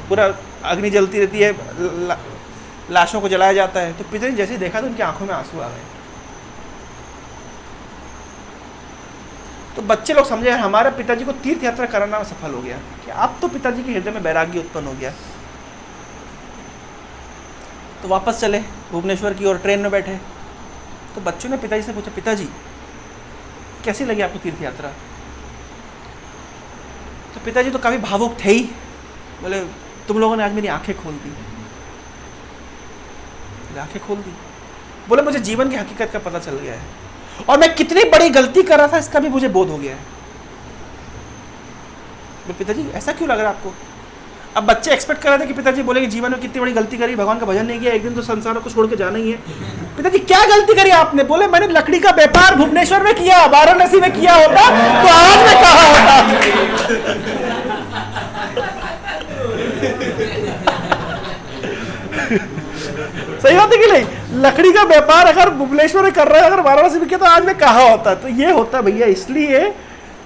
A: पूरा अग्नि जलती रहती है, लाशों को जलाया जाता है। तो पिताजी जैसे ही देखा तो उनकी आंखों में आंसू आ गए। तो बच्चे लोग समझे हमारे पिताजी को तीर्थ यात्रा कराना सफल हो गया, कि अब तो पिताजी के हृदय में वैराग्य उत्पन्न हो गया। तो वापस चले भुवनेश्वर की ओर, ट्रेन में बैठे। तो बच्चों ने पिताजी से पूछा, पिताजी कैसी लगी आपको तीर्थ यात्रा? तो पिताजी तो काफ़ी भावुक थे ही, बोले तुम लोगों ने आज मेरी आंखें खोल दी। आंखें खोल दी। बोले मुझे जीवन की हकीकत का पता चल गया है और मैं कितनी बड़ी गलती कर रहा था इसका भी मुझे बोध हो गया है। पिताजी ऐसा क्यों लग रहा है आपको? अब बच्चे एक्सपेक्ट कर रहे थे कि पिताजी बोलेंगे जीवन में कितनी बड़ी गलती करी, भगवान का भजन नहीं किया, एक दिन तो संसार को छोड़ के जाना ही है। पिताजी क्या गलती करी आपने? बोले मैंने लकड़ी का व्यापार भुवनेश्वर में किया, वाराणसी में किया होता तो आज में कहा होता। सही बात है कि नहीं? लकड़ी का व्यापार अगर भुवनेश्वर में कर रहा है, अगर वाराणसी में किया तो आज में कहा होता। तो ये होता भैया, इसलिए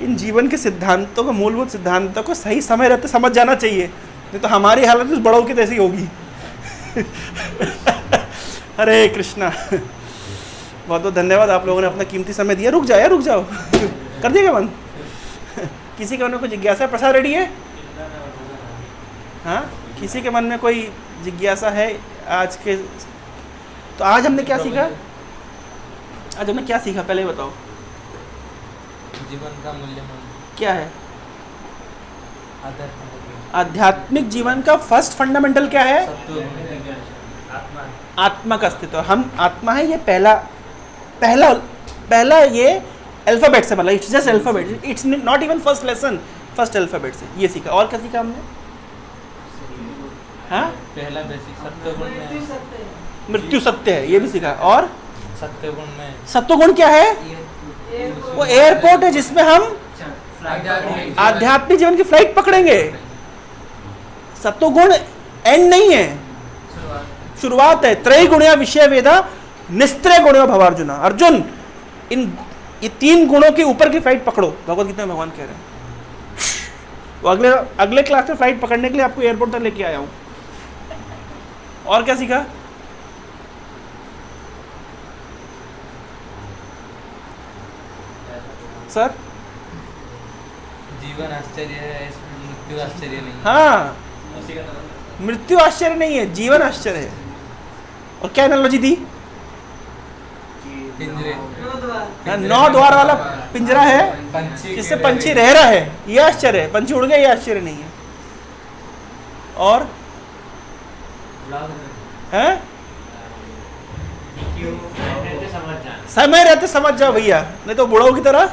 A: इन जीवन के सिद्धांतों को, मूलभूत सिद्धांतों को सही समय रहते समझ जाना चाहिए, नहीं तो हमारी हालत उस बड़ों की तैसी होगी। हरे कृष्णा। बहुत बहुत धन्यवाद, आप लोगों ने अपना कीमती समय दिया। रुक जाओ यार, रुक जाओ। कर दिएगा बंद? किसी के मन में कोई जिज्ञासा? प्रसाद रेडी है? हाँ, किसी के मन में कोई जिज्ञासा है आज के? तो आज हमने क्या सीखा? आज हमने क्या सीखा पहले बताओ।
D: जीवन का मूल्यमान
A: क्या है? आध्यात्मिक जीवन का फर्स्ट फंडामेंटल क्या है? आत्मा का अस्तित्व। हम आत्मा है, ये पहला पहला ये अल्फाबेट से, मतलब it's just alphabet, it's not even first lesson, first alphabet से ये सीखा। और क्या सीखा हमने? हाँ,
D: पहला बेसिक सत्वगुण
C: मृत्यु
D: में,
C: सत्य है।
A: मृत्यु सत्य है, ये भी सीखा। और
D: सत्वगुण में
A: सत्वगुण क्या है?
C: एयरपोर्ट।
A: वो एयरपोर्ट है जिसमें हम आध्यात्मिक जीवन की फ्लाइट पकड़ेंगे। सत्वगुण एंड नहीं है, शुरुआत है। त्रय गुणया विषय वेदा निस्त्रय गुणया भवार्जुना। अर्जुन, ये 3 गुणों के ऊपर की फ्लाइट पकड़ो, भगवत गीता में भगवान कह रहे हैं। वो अगले क्लास में फ्लाइट पकड़ने के लिए आपको एयरपोर्ट तक लेके आया हूं। और क्या सीखा? सर,
D: जीवन आश्चर्य है, इसमें मृत्यु आश्चर्य नहीं।
A: हाँ, मृत्यु आश्चर्य नहीं है, जीवन आश्चर्य है। और क्या एनालॉजी दी?
D: पिंजरे,
A: 9 द्वार वाला पिंजरा है
D: पंछी
A: जिससे पंछी रह रहा है, ये आश्चर्य है। पंछी उड़ गए, ये आश्चर्य नहीं है। और हैं? समय रहते समझ जाओ भैया, नहीं तो बुढ़ाओ की तरह।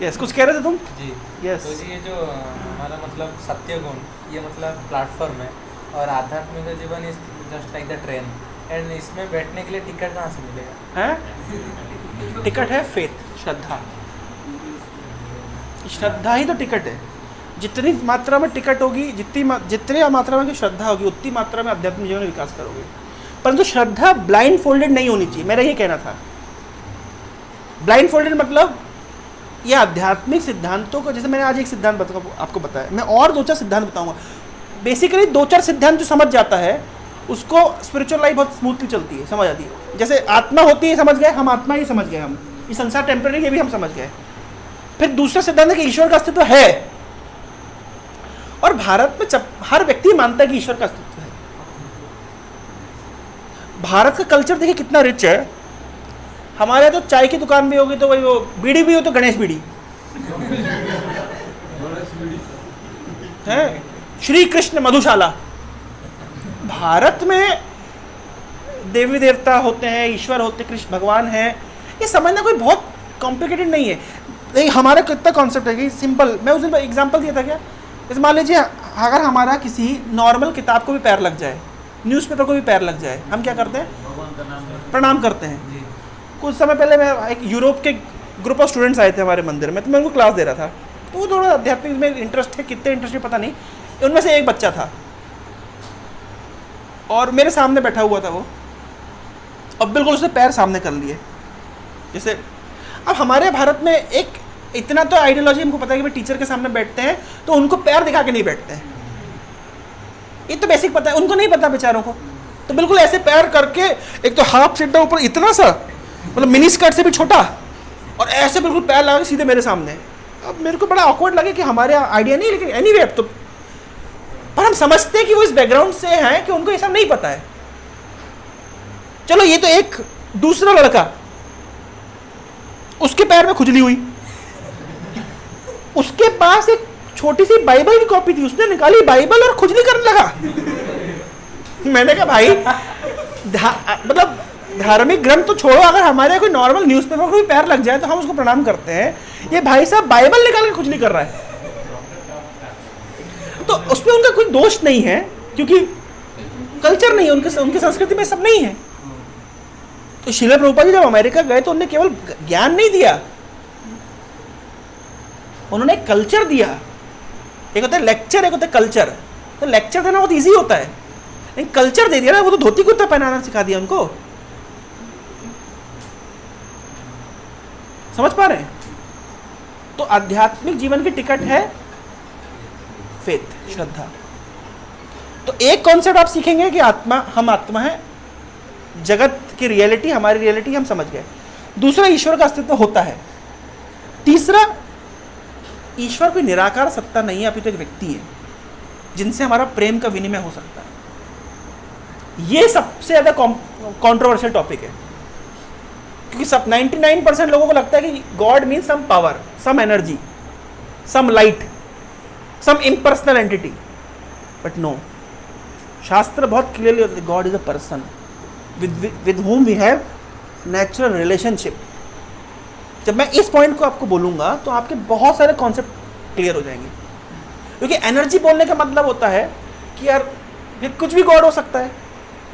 A: यस, कुछ कह रहे थे तुम?
D: जी।
A: Yes.
D: तो जी ये जो हमारा मतलब सत्य गुण, ये मतलब प्लेटफॉर्म है, और आध्यात्मिक जीवन is just like the train, and इसमें बैठने के लिए टिकट कहाँ से मिलेगा?
A: हैं? टिकट है फेथ, श्रद्धा। श्रद्धा ही तो टिकट है। जितनी मात्रा में टिकट होगी, जितनी मात्रा में श्रद्धा होगी, उतनी मात्रा में आध्यात्मिक जीवन में विकास करोगे। परंतु श्रद्धा ब्लाइंड फोल्डेड नहीं होनी चाहिए, मेरा ये कहना था। ब्लाइंड फोल्डेड मतलब ये आध्यात्मिक सिद्धांतों को, जैसे मैंने आज एक सिद्धांत आपको बताया, मैं और 2-4 सिद्धांत बताऊंगा। बेसिकली 2-4 सिद्धांत जो समझ जाता है उसको स्पिरिचुअल लाइफ बहुत स्मूथली चलती है, समझ आती है। जैसे आत्मा होती है, समझ गए हम, आत्मा ही समझ गए हम, ये संसार टेम्पररी, ये भी हम समझ गए। फिर दूसरा सिद्धांत है कि ईश्वर का अस्तित्व है, और भारत में हर व्यक्ति मानता है कि ईश्वर का अस्तित्व है। भारत का कल्चर देखिए कितना रिच है। हमारे यहाँ तो चाय की दुकान भी होगी तो वही, वो बीड़ी भी हो तो गणेश बीड़ी है, श्री कृष्ण मधुशाला। भारत में देवी देवता होते हैं, ईश्वर होते, कृष्ण भगवान है, ये समझना कोई बहुत कॉम्प्लिकेटेड नहीं है। लेकिन हमारा कितना कॉन्सेप्ट है कि सिंपल, मैं उस दिन एग्जांपल दिया था क्या, जैसे मान लीजिए अगर हमारा किसी नॉर्मल किताब को भी पैर लग जाए, न्यूज़पेपर को भी पैर लग जाए, हम क्या करते हैं?
B: भगवान का नाम
A: प्रणाम करते हैं। कुछ समय पहले मैं एक यूरोप के ग्रुप ऑफ स्टूडेंट्स आए थे हमारे मंदिर में, तो मैं उनको क्लास दे रहा था। तो वो थोड़ा आध्यात्मिक में इंटरेस्ट है, कितने इंटरेस्ट है पता नहीं। उनमें से एक बच्चा था और मेरे सामने बैठा हुआ था वो, अब बिल्कुल उसने पैर सामने कर लिए। जैसे अब हमारे भारत में एक इतना तो आइडियोलॉजी हमको पता है कि भाई टीचर के सामने बैठते हैं तो उनको पैर दिखा के नहीं बैठते हैं, ये तो बेसिक पता है। उनको नहीं पता बेचारों को, तो बिल्कुल ऐसे पैर करके, एक तो हाफ सीधा ऊपर इतना सा, मतलब मिनी स्कर्ट से भी छोटा, और ऐसे बिल्कुल पैर लगा के सीधे मेरे सामने। अब मेरे को बड़ा ऑकवर्ड लगे कि हमारे आइडिया नहीं, लेकिन एनीवे अब तो, पर हम समझते हैं कि वो इस बैकग्राउंड से हैं कि उनको ये सब नहीं पता है। चलो ये तो एक दूसरा लड़का, उसके पैर में खुजली हुई, उसके पास एक छोटी सी बाइबल की कॉपी थी, उसने निकाली बाइबल और खुजली करने लगा। मैंने कहा भाई मतलब धार्मिक ग्रंथ तो छोड़ो, अगर हमारे कोई नॉर्मल न्यूज़पेपर को भी पैर लग जाए तो हम उसको प्रणाम करते हैं, ये भाई साहब बाइबल निकाल के खुजली कर रहा है। तो उसमें उनका कोई दोष नहीं है, क्योंकि कल्चर नहीं है, उनकी संस्कृति में सब नहीं है। तो श्रील प्रभुपाद जी जब अमेरिका गए तो उन्होंने केवल ज्ञान नहीं दिया, उन्होंने कल्चर दिया। एक होता है लेक्चर, एक होता है कल्चर। तो लेक्चर देना बहुत इजी होता है, लेकिन कल्चर दे दिया ना, वो तो धोती कुर्ता पहनाना सिखा दिया उनको। समझ पा रहे हैं? तो आध्यात्मिक जीवन की टिकट है फेथ, श्रद्धा। तो एक कॉन्सेप्ट आप सीखेंगे कि आत्मा, हम आत्मा है, जगत की रियलिटी, हमारी रियलिटी हम समझ गए। दूसरा, ईश्वर का अस्तित्व होता है। तीसरा, ईश्वर कोई निराकार सत्ता नहीं है, अभी तो एक व्यक्ति है जिनसे हमारा प्रेम का विनिमय हो सकता है। ये सबसे ज्यादा कंट्रोवर्शियल टॉपिक है, क्योंकि सब 99% लोगों को लगता है कि God means some power, some energy, some light, some impersonal entity. But no, शास्त्र बहुत क्लियरली होता है, God is a person. with whom we have natural relationship. जब मैं इस पॉइंट को आपको बोलूँगा तो आपके बहुत सारे कॉन्सेप्ट क्लियर हो जाएंगे, क्योंकि एनर्जी बोलने का मतलब होता है कि यार फिर कुछ भी गॉड हो सकता है।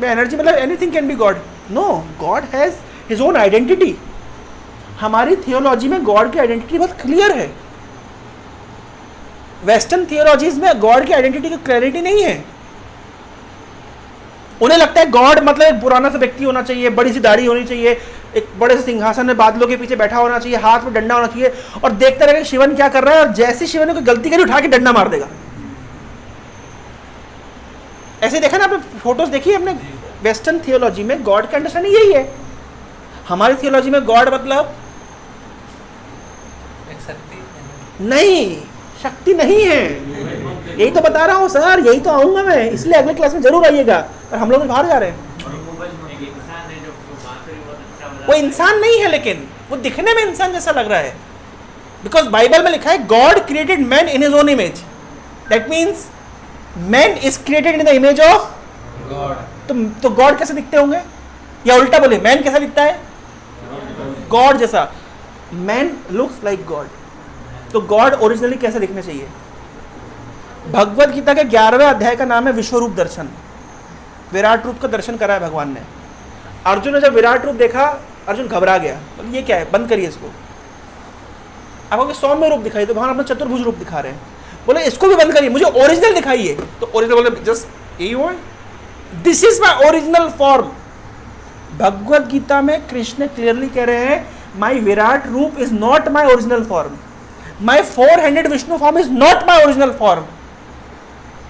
A: मैं एनर्जी मतलब anything can be God. No, God has his own identity. हमारी थियोलॉजी में गॉड की आइडेंटिटी बहुत क्लियर है। वेस्टर्न थियोलॉजीज में गॉड की आइडेंटिटी की क्लैरिटी नहीं है। उन्हें लगता है गॉड मतलब एक पुराना सा व्यक्ति होना चाहिए, बड़ी सी दाढ़ी होनी चाहिए, एक बड़े से सिंहासन में बादलों के पीछे बैठा होना चाहिए, हाथ में डंडा होना चाहिए और देखते रहेगा शिवन क्या कर रहा है, और जैसे शिवन ने कोई गलती करी उठा के डंडा मार देगा। ऐसे देखा ना आपने, फोटोज देखिए अपने वेस्टर्न थियोलॉजी में गॉड का अंडरस्टैंडिंग यही है। हमारी थियोलॉजी में गॉड मतलब
D: एक शक्ति
A: नहीं, शक्ति नहीं है। यही तो बता रहा हूँ सर, यही तो आऊंगा मैं, इसलिए अगले क्लास में जरूर आइएगा। और हम लोग बाहर जा रहे हैं। वो इंसान नहीं है, लेकिन वो दिखने में इंसान जैसा लग रहा है, बिकॉज बाइबल में लिखा है God created man in his own image. That means man is created in the image of God. तो गॉड कैसे दिखते होंगे, या उल्टा बोले मैन कैसा दिखता है, गॉड जैसा। Man looks like God. तो गॉड ओरिजिनली कैसे दिखने चाहिए? भगवद गीता के 11वें अध्याय का नाम है विश्वरूप दर्शन। विराट रूप का दर्शन करा है भगवान ने। अर्जुन ने जब विराट रूप देखा, अर्जुन घबरा गया, बोले ये क्या है, बंद करिए इसको। आपको सौम्य रूप दिखाई, तो भगवान अपना चतुर्भुज रूप दिखा रहे हैं, बोले इसको भी बंद करिए, मुझे ओरिजिनल दिखाइए। तो ओरिजिनल बोले जस्ट यही हुआ, this is my original form. Bhagavad Gita में कृष्ण क्लियरली कह रहे हैं my virat roop is not my original form, my 4-handed Vishnu form is not my original form,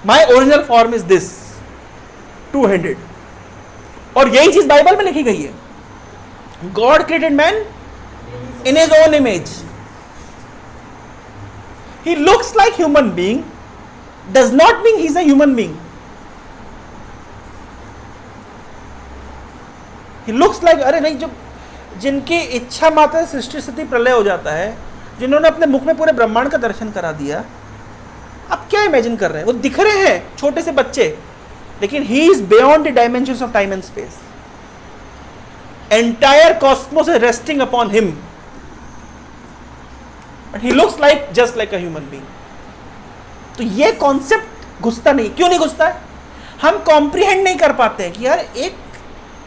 A: my original form is this 2-handed। और यही चीज बाइबल में लिखी गई है, God created man in his own image. He looks like human being, does not mean he is a human being. He looks like, अरे नहीं, जो जिनकी इच्छा मात्र सृष्टि स्थिति प्रलय हो जाता है, जिन्होंने अपने मुख में पूरे ब्रह्मांड का दर्शन करा दिया, आप क्या इमेजिन कर रहे हैं? वो दिख रहे हैं छोटे से बच्चे, लेकिन he is beyond the dimensions of time and space. Entire Cosmos is resting upon him, but he looks like just like a human being. तो ये कॉन्सेप्ट घुसता नहीं। क्यों नहीं घुसता है? हम कॉम्प्रिहेंड नहीं कर पाते हैं कि यार एक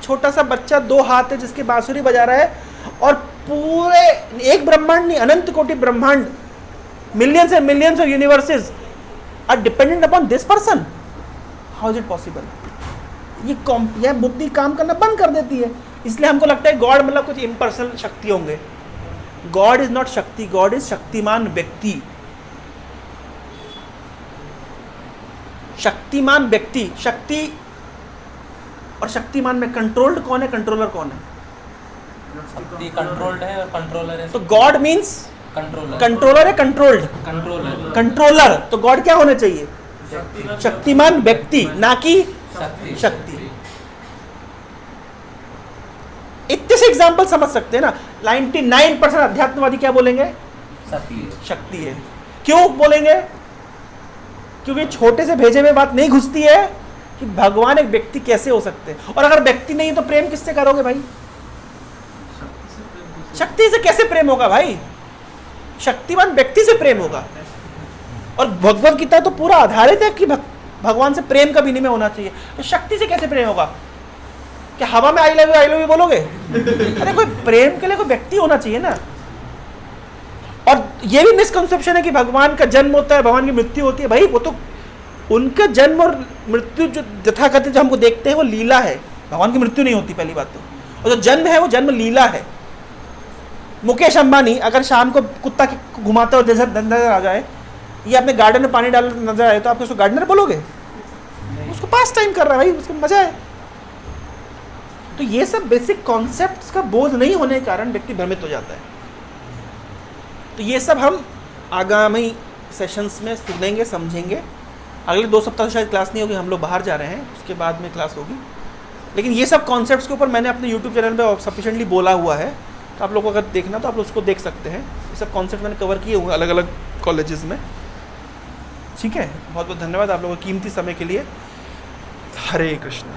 A: छोटा सा बच्चा 2 हाथ है जिसके बांसुरी बजा रहा है, और पूरे एक ब्रह्मांड नहीं, अनंत कोटि ब्रह्मांड, millions and millions of universes are dependent upon this person. How is it possible? ये बुद्धि काम करना बंद कर देती है। इसलिए हमको लगता है गॉड मतलब कुछ इम्पर्सनल शक्ति होंगे। गॉड इज नॉट शक्ति, गॉड इज शक्तिमान व्यक्ति। शक्तिमान व्यक्ति, शक्ति और शक्तिमान में कंट्रोल्ड कौन है, कंट्रोलर कौन है?
D: शक्ति कंट्रोल्ड है और कंट्रोलर है।
A: तो गॉड मीन्स
D: कंट्रोलर,
A: कंट्रोलर है, कंट्रोल्ड
D: कंट्रोलर,
A: कंट्रोलर। तो गॉड क्या होना चाहिए? शक्तिमान व्यक्ति, ना कि शक्ति। इतने से एग्जाम्पल समझ सकते हैं ना। 99% अध्यात्मवादी क्या बोलेंगे? शक्ति है। क्यों बोलेंगे? क्योंकि छोटे से भेजे में बात नहीं घुसती है कि भगवान एक व्यक्ति कैसे हो सकते हैं। और अगर व्यक्ति नहीं तो प्रेम किससे करोगे भाई? शक्ति से कैसे प्रेम होगा भाई? शक्तिमान व्यक्ति से प्रेम होगा। और भगवद गीता तो पूरा आधारित है कि भगवान से प्रेम का विनिमय होना चाहिए। तो शक्ति से कैसे प्रेम होगा? क्या हवा में आई लव यू बोलोगे? अरे कोई प्रेम के लिए कोई व्यक्ति होना चाहिए ना। और ये भी मिसकंसेप्शन है कि भगवान का जन्म होता है, भगवान की मृत्यु होती है। भाई वो तो उनका जन्म और मृत्यु जो यथाकथित जो हमको देखते हैं वो लीला है। भगवान की मृत्यु नहीं होती पहली बात तो। और जो जन्म है वो जन्म लीला है। मुकेश अंबानी अगर शाम को कुत्ता घुमाता हुआ नजर आ जाए, या अपने गार्डन में पानी डाल नजर आए, तो आप उसको गार्डनर बोलोगे? उसको पास टाइम कर रहा है भाई, उसको मजा है। तो ये सब बेसिक कॉन्सेप्ट्स का बोध नहीं होने के कारण व्यक्ति भ्रमित हो जाता है। तो ये सब हम आगामी सेशंस में सुनेंगे, समझेंगे। अगले 2 सप्ताह शायद क्लास नहीं होगी, हम लोग बाहर जा रहे हैं, उसके बाद में क्लास होगी। लेकिन ये सब कॉन्सेप्ट्स के ऊपर मैंने अपने यूट्यूब चैनल पे सफिशिएंटली बोला हुआ है, तो आप लोग को अगर देखना तो आप उसको देख सकते हैं। ये सब कॉन्सेप्ट मैंने कवर किए हुए अलग अलग कॉलेजेस में। ठीक है, बहुत बहुत धन्यवाद आप लोगों के कीमती समय के लिए। हरे कृष्ण।